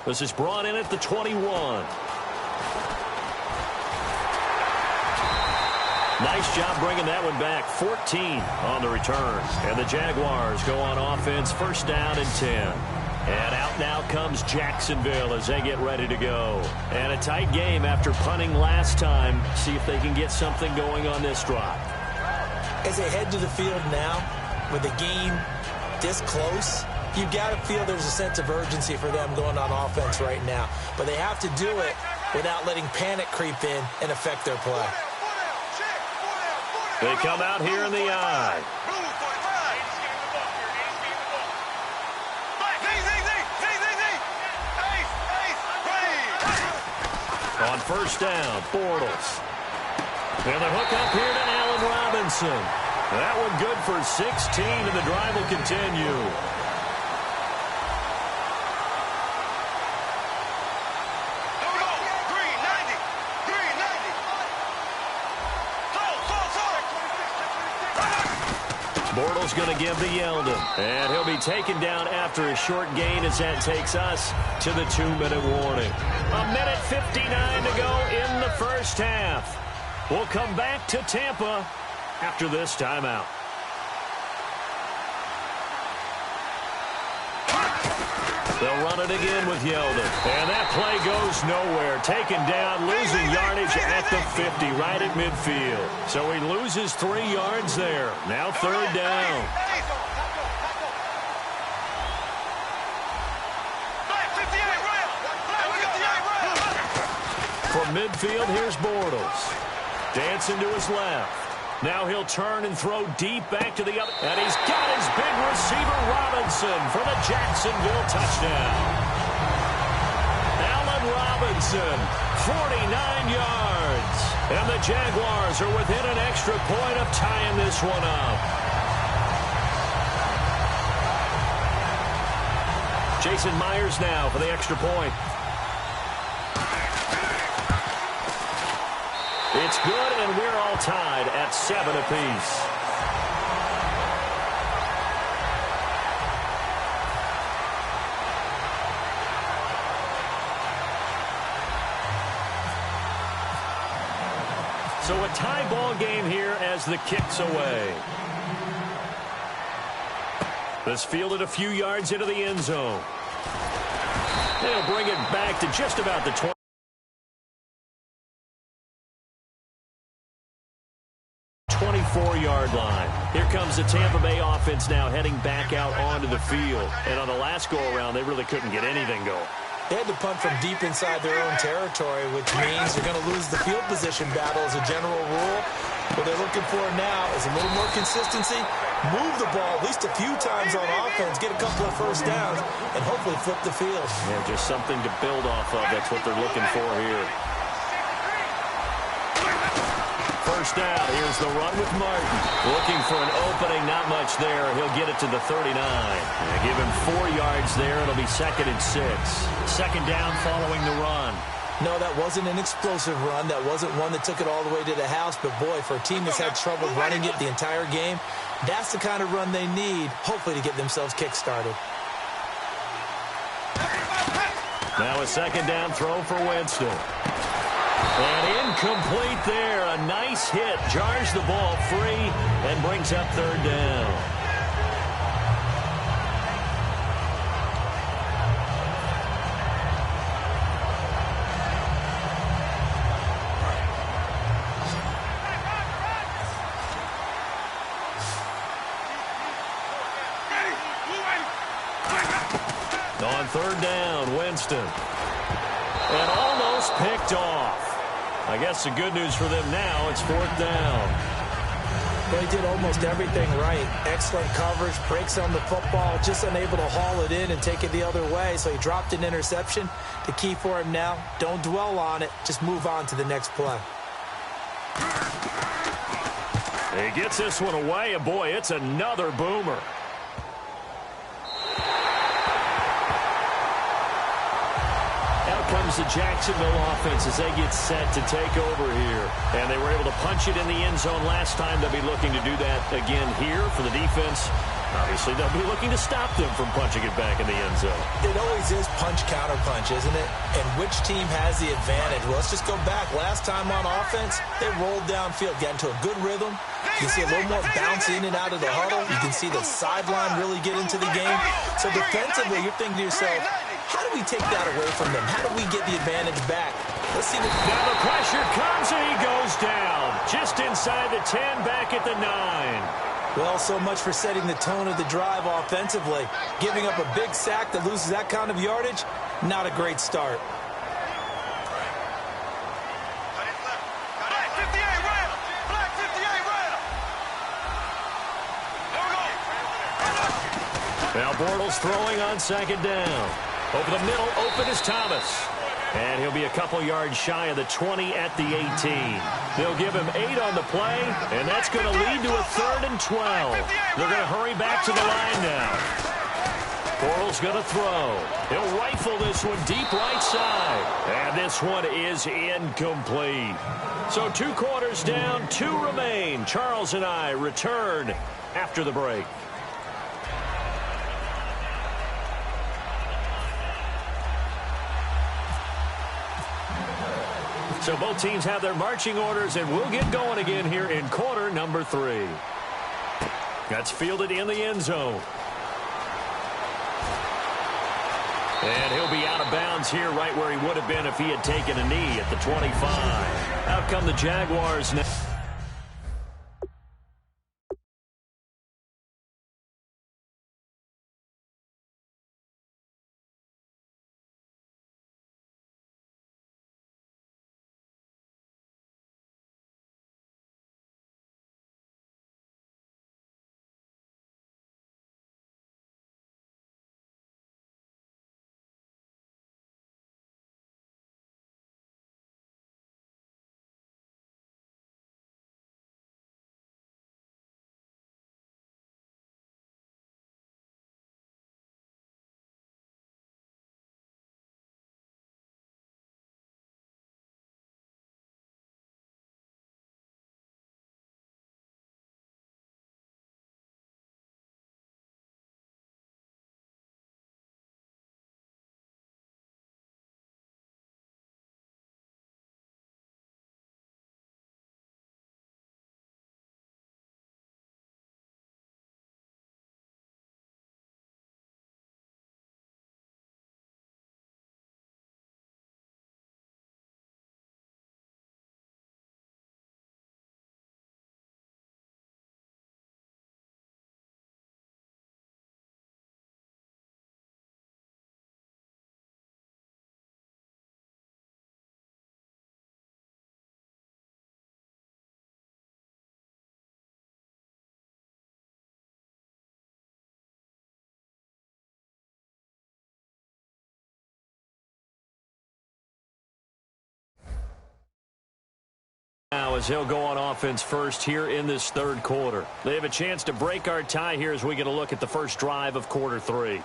This is brought in at the 21. Nice job bringing that one back. 14 on the return. And the Jaguars go on offense, 1st down and 10. And out now comes Jacksonville as they get ready to go. And a tight game after punting last time. See if they can get something going on this drive. As they head to the field now, with the game this close, you got to feel there's a sense of urgency for them going on offense right now. But they have to do it without letting panic creep in and affect their play. They come out here in the eye. On 1st down, Bortles. And the hook up here to Allen Robinson. That one good for 16, and the drive will continue. Bortles going to give to Yeldon. And he'll be taken down after a short gain as that takes us to the 2-minute warning. 1:59 to go in the first half. We'll come back to Tampa after this They'll run it again with Yeldon. And that play goes nowhere. Taken down, losing yardage at the 50, right at midfield. So he loses 3 yards there. Now 3rd down. From midfield, here's Bortles. Dancing to his left. Now he'll turn and throw deep back to the other. And he's got his big receiver, Robinson, for the Jacksonville touchdown. Allen Robinson, 49 yards. And the Jaguars are within an extra point of tying this one up. Jason Myers now for the extra point. It's good, and we're all tied at 7 apiece. So a tie ball game here as the kick's away. This fielded a few yards into the end zone. They'll bring it back to just about the 20. 24-yard line. Here comes the Tampa Bay offense now heading back out onto the field. And on the last go-around, they really couldn't get anything going. They had to punt from deep inside their own territory, which means they're going to lose the field position battle as a general rule. What they're looking for now is a little more consistency, move the ball at least a few times on offense, get a couple of first downs, and hopefully flip the field. Yeah, just something to build off of. That's what they're looking for here. First down, here's the run with Martin. Looking for an opening, not much there. He'll get it to the 39. And give him 4 yards there. It'll be 2nd and 6. 2nd down following the run. No, that wasn't an explosive run. That wasn't one that took it all the way to the house. But, boy, for a team that's had trouble running it the entire game, that's the kind of run they need, hopefully, to get themselves kick-started. Now a 2nd down throw for Winston. And incomplete there. A nice hit. Jars the ball free and brings up 3rd down. On 3rd down, Winston. And almost picked off. I guess the good news for them now, it's 4th down. Well, he did almost everything right. Excellent coverage, breaks on the football, just unable to haul it in and take it the other way. So he dropped an interception. The key for him now, don't dwell on it. Just move on to the next play. He gets this one away, and boy, it's another boomer. Comes the Jacksonville offense as they get set to take over here. And they were able to punch it in the end zone last time. They'll be looking to do that again here for the defense. Obviously, they'll be looking to stop them from punching it back in the end zone. It always is punch-counter-punch, isn't it? And which team has the advantage? Well, let's just go back. Last time on offense, they rolled downfield, got into a good rhythm. You can see a little more bounce in and out of the huddle. You can see the sideline really get into the game. So defensively, you're thinking to yourself, how do we take that away from them? How do we get the advantage back? Let's see. Now the pressure comes and he goes down. Just inside the 10, back at the 9. Well, so much for setting the tone of the drive offensively. Giving up a big sack that loses that kind of yardage, not a great start. Black 58 round. Black 58 round. Now Bortles throwing on 2nd down. Over the middle, open is Thomas. And he'll be a couple yards shy of the 20 at the 18. They'll give him 8 on the play, and that's going to lead to a 3rd and 12. They're going to hurry back to the line now. Bortles going to throw. He'll rifle this one deep right side. And this one is incomplete. So 2 quarters down, 2 remain. Charles and I return after the break. So both teams have their marching orders, and we'll get going again here in quarter number 3. That's fielded in the end zone. And he'll be out of bounds here right where he would have been if he had taken a knee at the 25. Out come the Jaguars now. Now as he'll go on offense first here in this third quarter. They have a chance to break our tie here as we get a look at the first drive of quarter 3.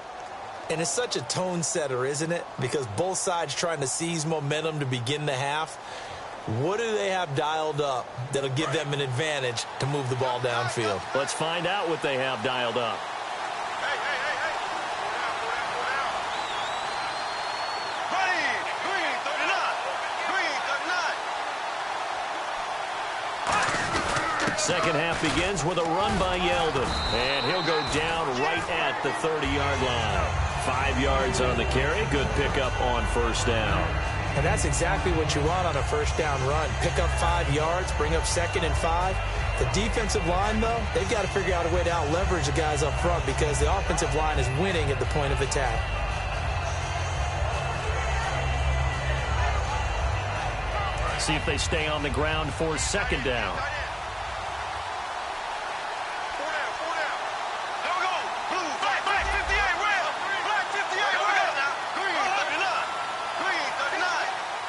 And it's such a tone setter, isn't it? Because both sides trying to seize momentum to begin the half. What do they have dialed up that'll give them an advantage to move the ball downfield? Let's find out what they have dialed up. Second half begins with a run by Yeldon. And he'll go down right at the 30-yard line. 5 yards on the carry. Good pickup on first down. And that's exactly what you want on a first down run. Pick up 5 yards, bring up 2nd and 5. The defensive line, though, they've got to figure out a way to out-leverage the guys up front because the offensive line is winning at the point of attack. See if they stay on the ground for second down.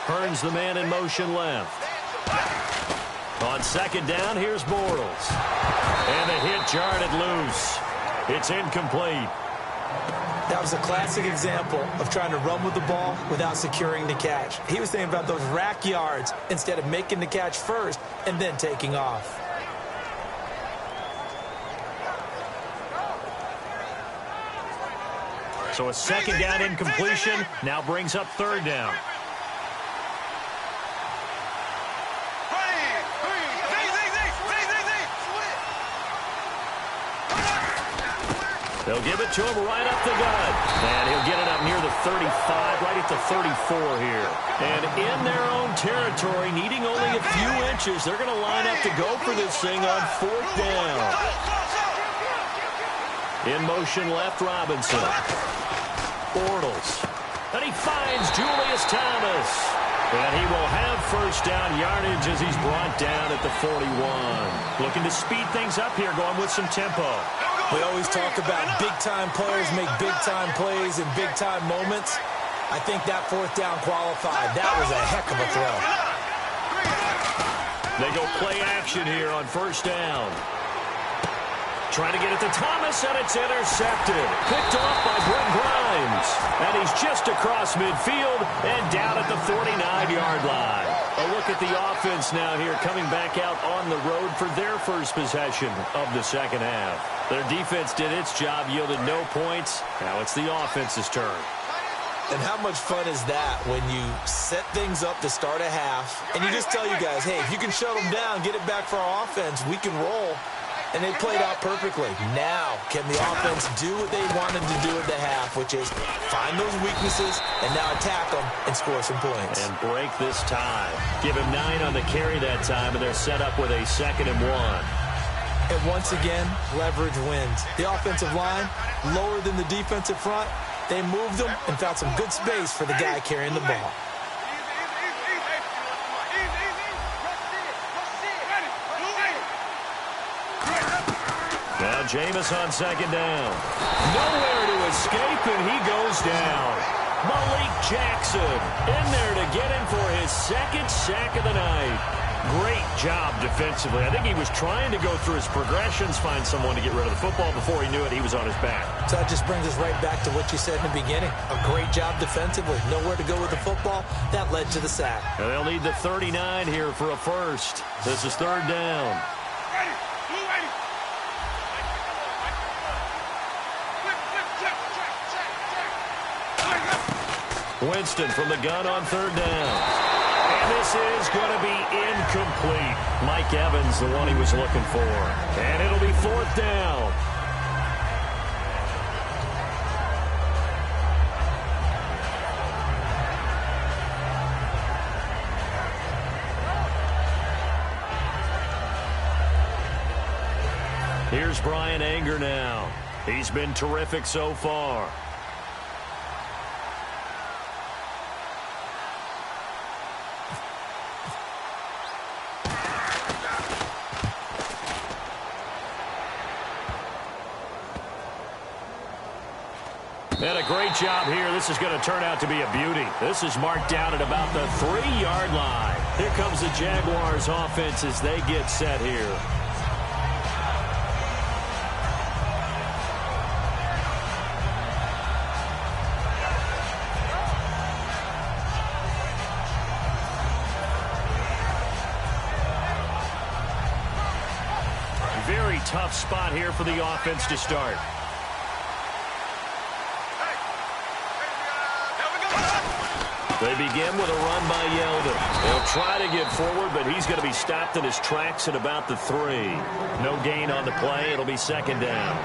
Hearns the man in motion left. On second down, here's Bortles. And the hit jarred it loose. It's incomplete. That was a classic example of trying to run with the ball without securing the catch. He was thinking about those rack yards instead of making the catch first and then taking off. So a second down incompletion now brings up third down. They'll give it to him right up the gut. And he'll get it up near the 35, right at the 34 here. And in their own territory, needing only a few inches, they're going to line up to go for this thing on fourth down. In motion left, Robinson. Bortles. And he finds Julius Thomas. And he will have first down yardage as he's brought down at the 41. Looking to speed things up here, going with some tempo. We always talk about big-time players make big-time plays in big-time moments. I think that fourth down qualified. That was a heck of a throw. They go play action here on first down. Trying to get it to Thomas, and it's intercepted. Picked off by Brent Grimes. And he's just across midfield and down at the 49-yard line. A look at the offense now here, coming back out on the road for their first possession of the second half. Their defense did its job, yielded no points. Now it's the offense's turn. And how much fun is that when you set things up to start a half, and you just tell you guys, hey, if you can shut them down, get it back for our offense, we can roll. and they played out perfectly. Now, can the offense do what they wanted to do at the half, which is find those weaknesses and now attack them and score some points. And break this tie. Give him 9 on the carry that time, and they're set up with a 2nd and 1. And once again, leverage wins. The offensive line, lower than the defensive front, they moved them and found some good space for the guy carrying the ball. Now Jameis on 2nd down. Nowhere to escape, and he goes down. Malik Jackson in there to get him for his 2nd sack of the night. Great job defensively. I think he was trying to go through his progressions, find someone to get rid of the football. Before he knew it, he was on his back. So that just brings us right back to what you said in the beginning. A great job defensively. Nowhere to go with the football. That led to the sack. And they'll need the 39 here for a first. This is 3rd down. Winston from the gun on 3rd down. And this is going to be incomplete. Mike Evans, the one he was looking for. And it'll be 4th down. Here's Brian Anger now. He's been terrific so far. And a great job here. This is going to turn out to be a beauty. This is marked down at about the 3-yard line. Here comes the Jaguars offense as they get set here. Very tough spot here for the offense to start. They begin with a run by Yeldon. They'll try to get forward, but he's going to be stopped in his tracks at about the 3. No gain on the play. It'll be 2nd down.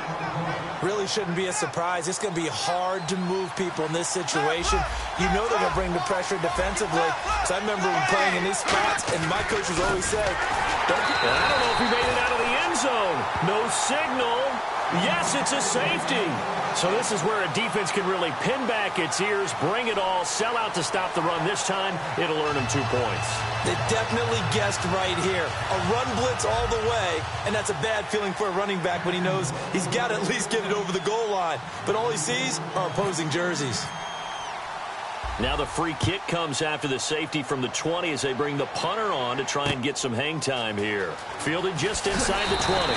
Really shouldn't be a surprise. It's going to be hard to move people in this situation. You know they're going to bring the pressure defensively. So I remember playing in these spots, and my coaches always say, I don't know if he made it out of the end zone. No signal. Yes, it's a safety. So this is where a defense can really pin back its ears, bring it all, sell out to stop the run. This time, it'll earn them 2 points. They definitely guessed right here. A run blitz all the way, and that's a bad feeling for a running back when he knows he's got to at least get it over the goal line. But all he sees are opposing jerseys. Now the free kick comes after the safety from the 20 as they bring the punter on to try and get some hang time here. Fielded just inside the 20.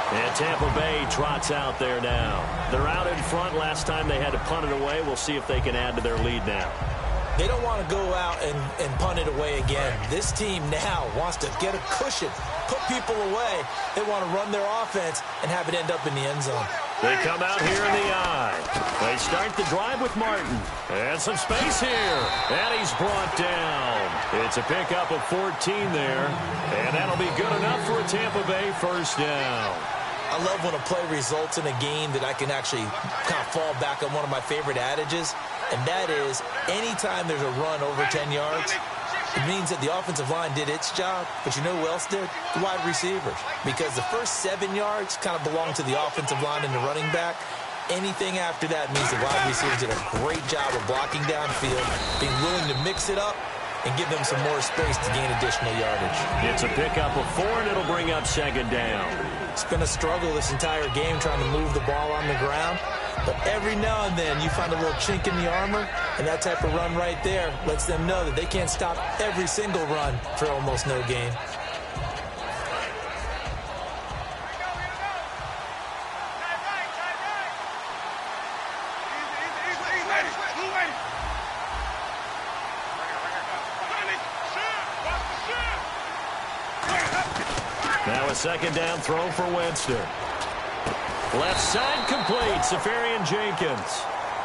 And Tampa Bay trots out there now. They're out in front. Last time they had to punt it away. We'll see if they can add to their lead now. They don't want to go out and punt it away again. This team now wants to get a cushion, put people away. They want to run their offense and have it end up in the end zone. They come out here in the eye. They start the drive with Martin. And some space here. And he's brought down. It's a pickup of 14 there. And that'll be good enough for a Tampa Bay first down. I love when a play results in a game that I can actually kind of fall back on one of my favorite adages, and that is anytime there's a run over 10 yards, it means that the offensive line did its job, but you know who else did? The wide receivers. Because the first 7 yards kind of belong to the offensive line and the running back. Anything after that means the wide receivers did a great job of blocking downfield, being willing to mix it up, and give them some more space to gain additional yardage. It's a pickup of 4, and it'll bring up 2nd down. It's been a struggle this entire game trying to move the ball on the ground. But every now and then you find a little chink in the armor, and that type of run right there lets them know that they can't stop every single run for almost no gain. Now a 2nd down throw for Winston. Left side complete, Safarian Jenkins.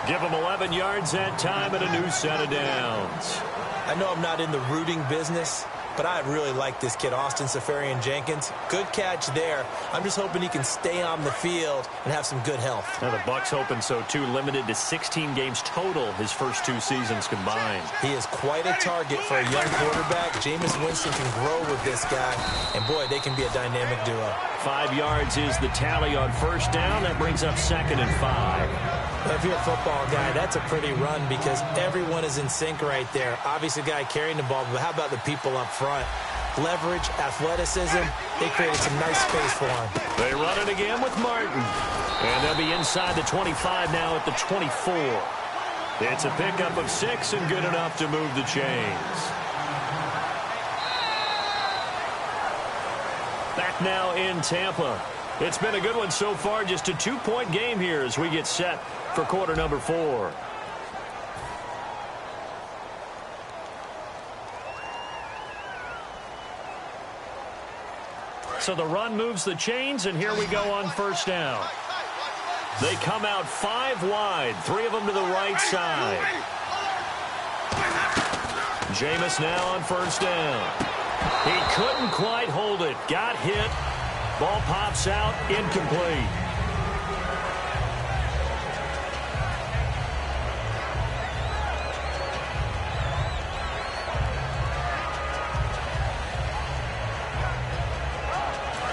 Give him 11 yards that time and a new set of downs. I know I'm not in the rooting business, but I really like this kid, Austin Seferian-Jenkins. Good catch there. I'm just hoping he can stay on the field and have some good health. Now the Bucs hoping so, too. Limited to 16 games total his first 2 seasons combined. He is quite a target for a young quarterback. Jameis Winston can grow with this guy, and boy, they can be a dynamic duo. 5 yards is the tally on first down. That brings up 2nd and 5. Well, if you're a football guy, that's a pretty run because everyone is in sync right there. Obviously, the guy carrying the ball, but how about the people up front? Leverage, athleticism, they created some nice space for him. They run it again with Martin. And they'll be inside the 25 now at the 24. It's a pickup of 6 and good enough to move the chains. Back now in Tampa. It's been a good one so far, just a 2-point game here as we get set for quarter number 4. So the run moves the chains, and here we go on first down. They come out 5 wide, 3 of them to the right side. Jameis now on first down. He couldn't quite hold it. Got hit. Ball pops out, incomplete.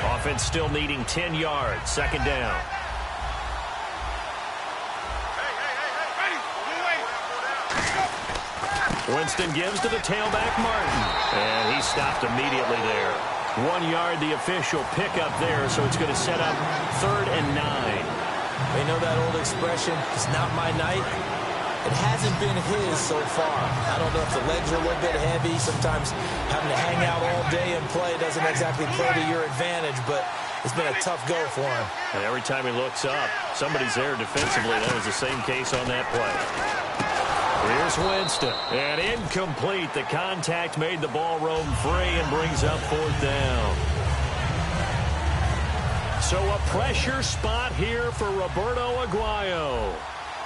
Offense still needing 10 yards. 2nd down. Winston gives to the tailback, Martin. And he stopped immediately there. 1 yard, the official pickup there, so it's going to set up 3rd and 9. You know that old expression, it's not my night? It hasn't been his so far. I don't know if the legs are a little bit heavy. Sometimes having to hang out all day and play doesn't exactly play to your advantage, but it's been a tough go for him. And every time he looks up, somebody's there defensively. That was the same case on that play. Here's Winston. And incomplete. The contact made the ball roam free and brings up 4th down. So a pressure spot here for Roberto Aguayo.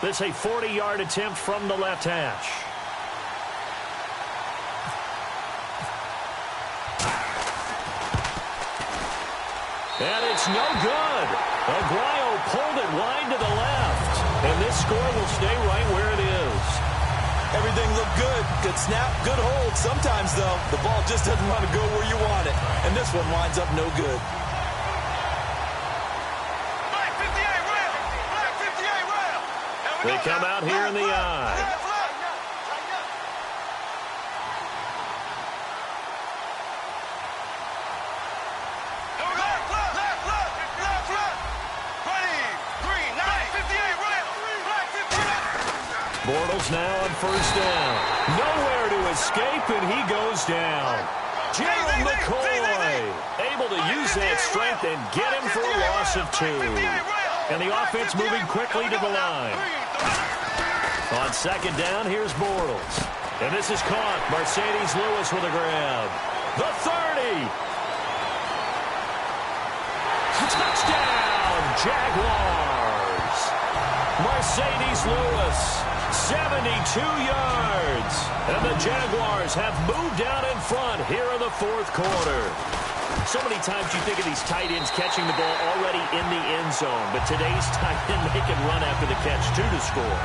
This a 40-yard attempt from the left hash. And it's no good. Aguayo pulled it wide to the left. And this score will stay right where it is. Everything looked good. Good snap, good hold. Sometimes, though, the ball just doesn't want to go where you want it. And this one winds up no good. They come out here in the eye. Bortles now on first down. Nowhere to escape, and he goes down. Gerald McCoy able to use that strength and get him for a loss of 2. And the offense moving quickly to the line. On 2nd down, here's Bortles. And this is caught. Mercedes Lewis with a grab. The 30. Touchdown, Jaguars. Mercedes Lewis, 72 yards. And the Jaguars have moved out in front here in the 4th quarter. So many times you think of these tight ends catching the ball already in the end zone, but today's tight end, they can run after the catch, too, to score.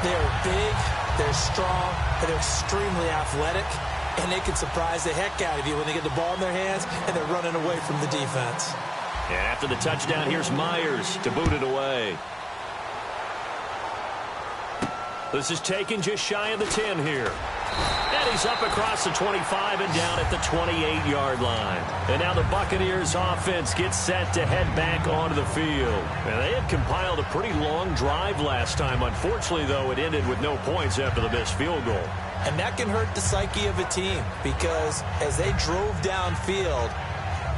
They're big, they're strong, and they're extremely athletic, and they can surprise the heck out of you when they get the ball in their hands and they're running away from the defense. And after the touchdown, here's Myers to boot it away. This is taken just shy of the 10 here. And he's up across the 25 and down at the 28-yard line. And now the Buccaneers offense gets set to head back onto the field. And they had compiled a pretty long drive last time. Unfortunately, though, it ended with no points after the missed field goal. And that can hurt the psyche of a team because as they drove downfield,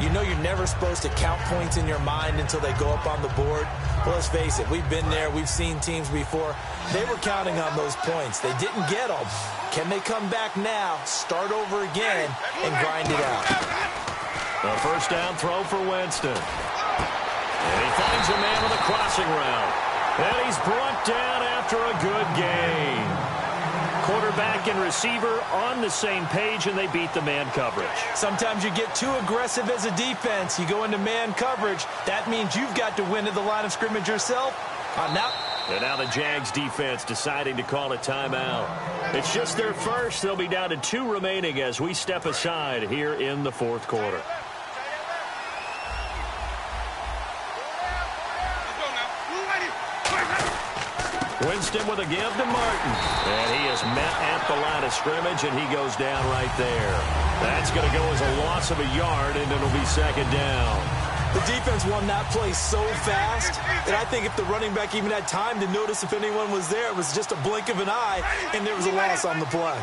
you know you're never supposed to count points in your mind until they go up on the board. Well, let's face it, we've been there. We've seen teams before. They were counting on those points. They didn't get them. Can they come back now, start over again, and grind it out? A first down throw for Winston. And he finds a man with a crossing route. And he's brought down after a good gain. Quarterback and receiver on the same page, and they beat the man coverage. Sometimes you get too aggressive as a defense. You go into man coverage. That means you've got to win at the line of scrimmage yourself. And now the Jags defense deciding to call a timeout. It's just their first. They'll be down to 2 remaining as we step aside here in the fourth quarter. Winston with a give to Martin. And he is met at the line of scrimmage, and he goes down right there. That's going to go as a loss of a yard, and it'll be second down. The defense won that play so fast that I think if the running back even had time to notice if anyone was there, it was just a blink of an eye, and there was a loss on the play.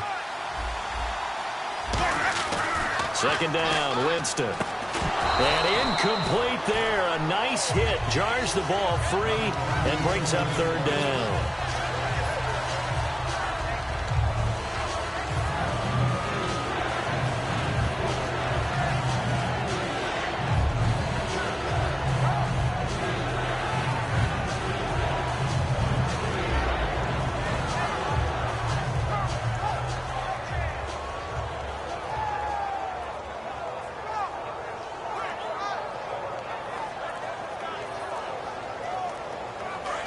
Second down, Winston. And incomplete there. A nice hit. Jars the ball free and brings up third down.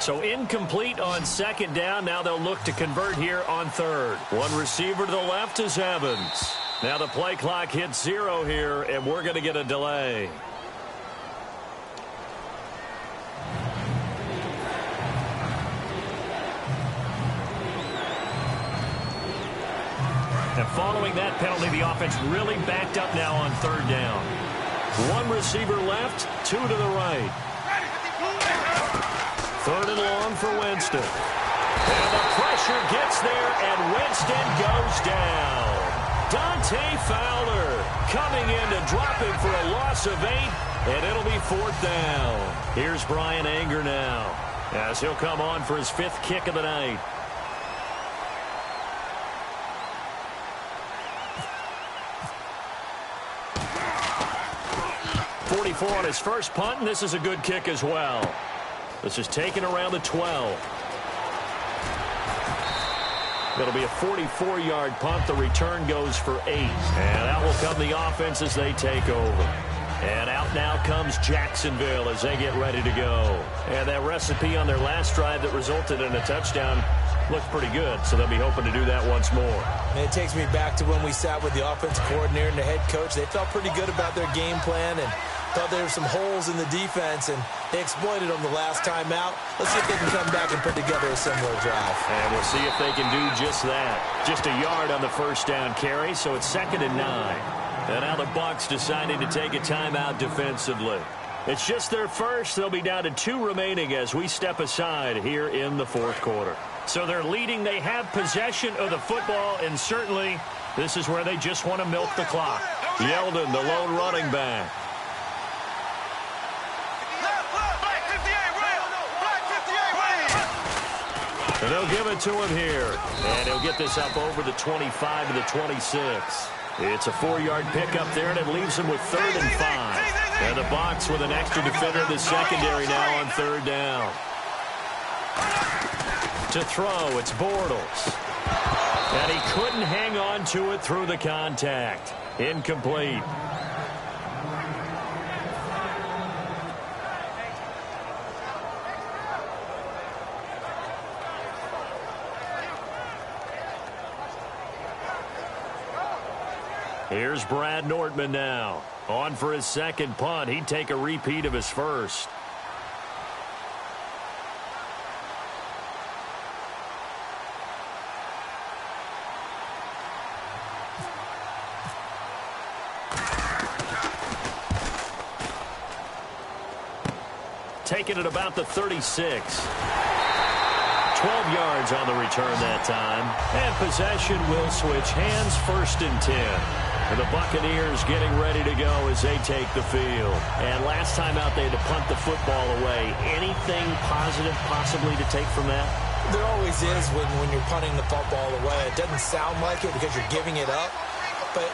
So incomplete on second down. Now they'll look to convert here on third. One receiver to the left is Evans. Now the play clock hits 0 here, and we're going to get a delay. And following that penalty, the offense really backed up now on third down. One receiver left, 2 to the right. Third and long for Winston. And the pressure gets there, and Winston goes down. Dante Fowler coming in to drop him for a loss of 8, and it'll be fourth down. Here's Brian Anger now, as he'll come on for his 5th kick of the night. .44 on his first punt, and this is a good kick as well. This is taken around the 12. It'll be a 44-yard punt. The return goes for 8. And out will come the offense as they take over. And out now comes Jacksonville as they get ready to go. And that recipe on their last drive that resulted in a touchdown looked pretty good, so they'll be hoping to do that once more. And it takes me back to when we sat with the offensive coordinator and the head coach. They felt pretty good about their game plan and thought there were some holes in the defense, and they exploited them the last time out. Let's see if they can come back and put together a similar drive. And we'll see if they can do just that. Just a yard on the first down carry, so it's 2nd and 9. And now the Bucs deciding to take a timeout defensively. It's just their first. They'll be down to 2 remaining as we step aside here in the fourth quarter. So they're leading. They have possession of the football, and certainly this is where they just want to milk the clock. Yeldon, the lone running back. And they'll give it to him here. And he'll get this up over the 25 to the 26. It's a 4-yard pickup there, and it leaves him with 3rd and 5. And the Bucs with an extra defender in the secondary now on 3rd down. To throw, it's Bortles. And he couldn't hang on to it through the contact. Incomplete. Here's Brad Nortman now. On for his 2nd punt. He'd take a repeat of his first. Taking it about the 36. 12 yards on the return that time. And possession will switch hands, 1st and 10. And the Buccaneers getting ready to go as they take the field. And last time out, they had to punt the football away. Anything positive possibly to take from that? There always is when you're punting the football away. It doesn't sound like it because you're giving it up. But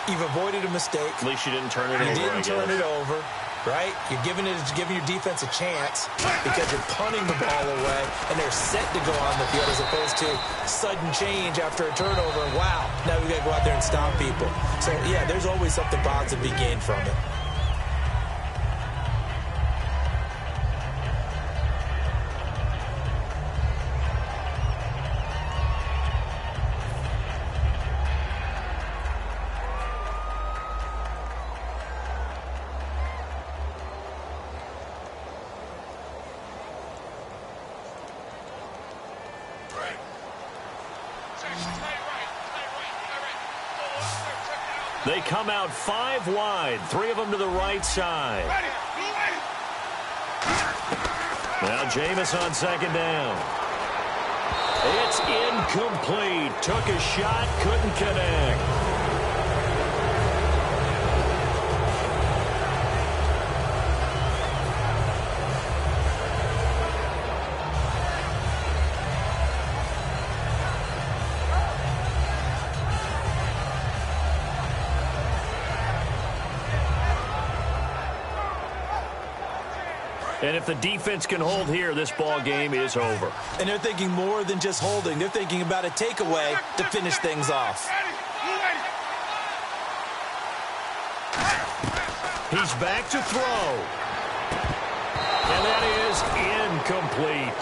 You've avoided a mistake. At least you didn't turn it over. You didn't turn it over, right? You're giving your defense a chance because you're punting the ball away, and they're set to go on the field as opposed to sudden change after a turnover. And wow, now we got to go out there and stop people. So, yeah, there's always something positive to be gained from it. They come out 5 wide, 3 of them to the right side. Now Jameis on second down. It's incomplete. Took a shot, couldn't connect. And if the defense can hold here, this ball game is over. And they're thinking more than just holding. They're thinking about a takeaway to finish things off. He's back to throw. And that is incomplete.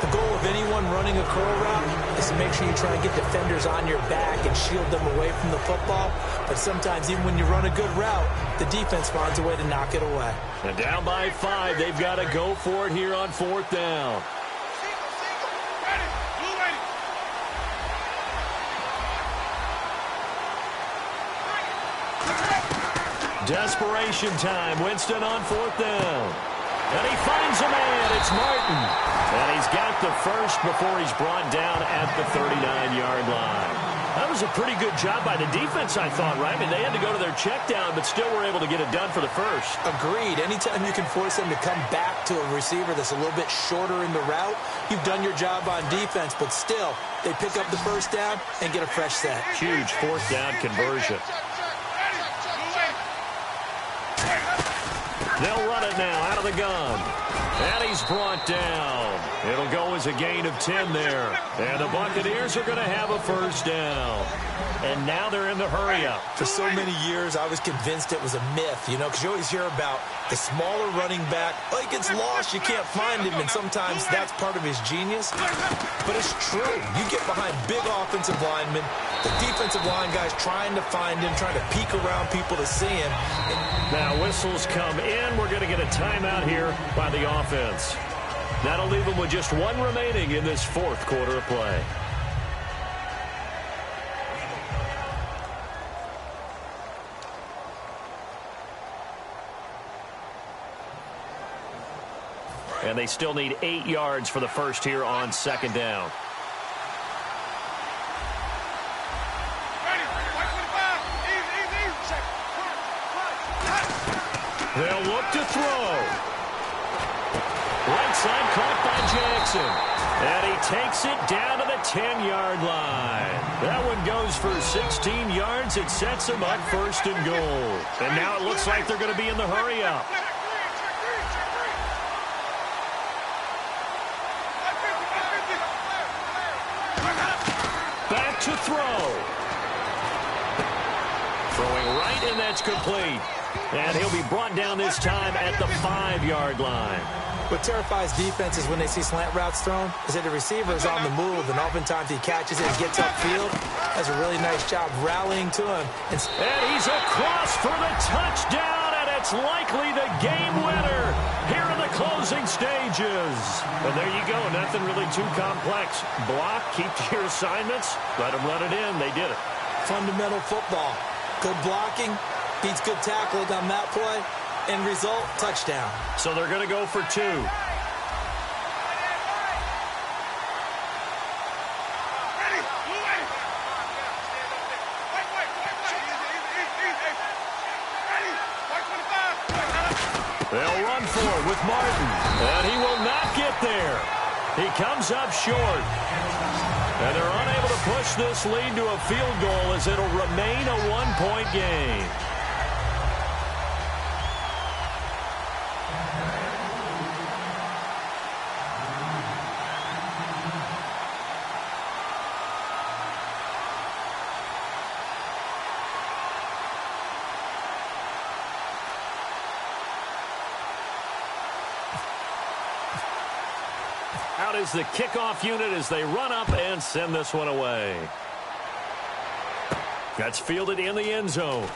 The goal of anyone running a curl route is to make sure you try and get defenders on your back and shield them away from the football. But sometimes even when you run a good route, the defense finds a way to knock it away. And down by 5, they've got to go for it here on 4th down. Desperation time. Winston on 4th down. And he finds a man. It's Martin. And he's got the first before he's brought down at the 39-yard line. That was a pretty good job by the defense, I thought, right? I mean, they had to go to their check down, but still were able to get it done for the first. Agreed. Anytime you can force them to come back to a receiver that's a little bit shorter in the route, you've done your job on defense, but still, they pick up the first down and get a fresh set. Huge 4th down conversion. They'll run it now out of the gun. And he's brought down. It'll go as a gain of 10 there. And the Buccaneers are going to have a first down. And now they're in the hurry-up. For so many years, I was convinced it was a myth, you know, because you always hear about the smaller running back. Oh, he gets lost, you can't find him, and sometimes that's part of his genius. But it's true. You get behind big offensive linemen, the defensive line guys trying to find him, trying to peek around people to see him. Now whistles come in. We're going to get a timeout here by the offense. That'll leave them with just 1 remaining in this 4th quarter of play. And they still need 8 yards for the first here on 2nd down. They'll look to throw. Right side caught by Jackson. And he takes it down to the 10-yard line. That one goes for 16 yards. It sets him up 1st and goal. And now it looks like they're going to be in the hurry-up. Back to throw. Throwing right, and that's complete. And he'll be brought down this time at the 5-yard line. What terrifies defenses when they see slant routes thrown is that the receiver is on the move, and oftentimes he catches it and gets upfield. Does a really nice job rallying to him. And he's across for the touchdown, and it's likely the game winner here in the closing stages. And there you go. Nothing really too complex. Block, keep to your assignments, let them run it in. They did it. Fundamental football. Good blocking. Beats good tackling on that play. End result, touchdown. So they're going to go for 2. They'll run for it with Martin. And he will not get there. He comes up short. And they're unable to push this lead to a field goal as it'll remain a one-point game. Out is the kickoff unit as they run up and send this one away. That's fielded in the end zone.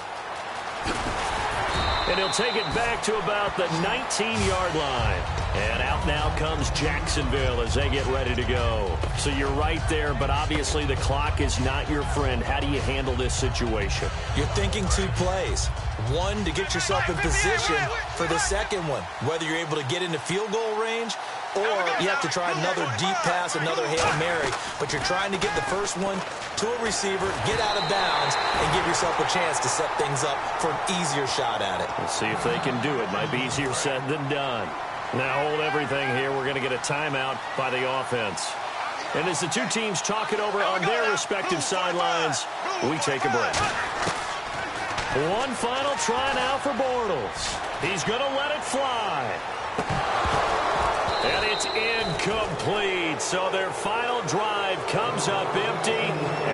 And he'll take it back to about the 19-yard line. And out now comes Jacksonville as they get ready to go. So you're right there, but obviously the clock is not your friend. How do you handle this situation? You're thinking two plays. One, to get yourself in position for the second one, whether you're able to get into field goal range or you have to try another deep pass, another Hail Mary. But you're trying to get the first one to a receiver, get out of bounds, and give yourself a chance to set things up for an easier shot at it. Let's see if they can do it. Might be easier said than done. Now hold everything here. We're going to get a timeout by the offense. And as the two teams talk it over on their respective sidelines, we take a break. One final try now for Bortles. He's going to let it fly. And it's incomplete. So their final drive comes up empty.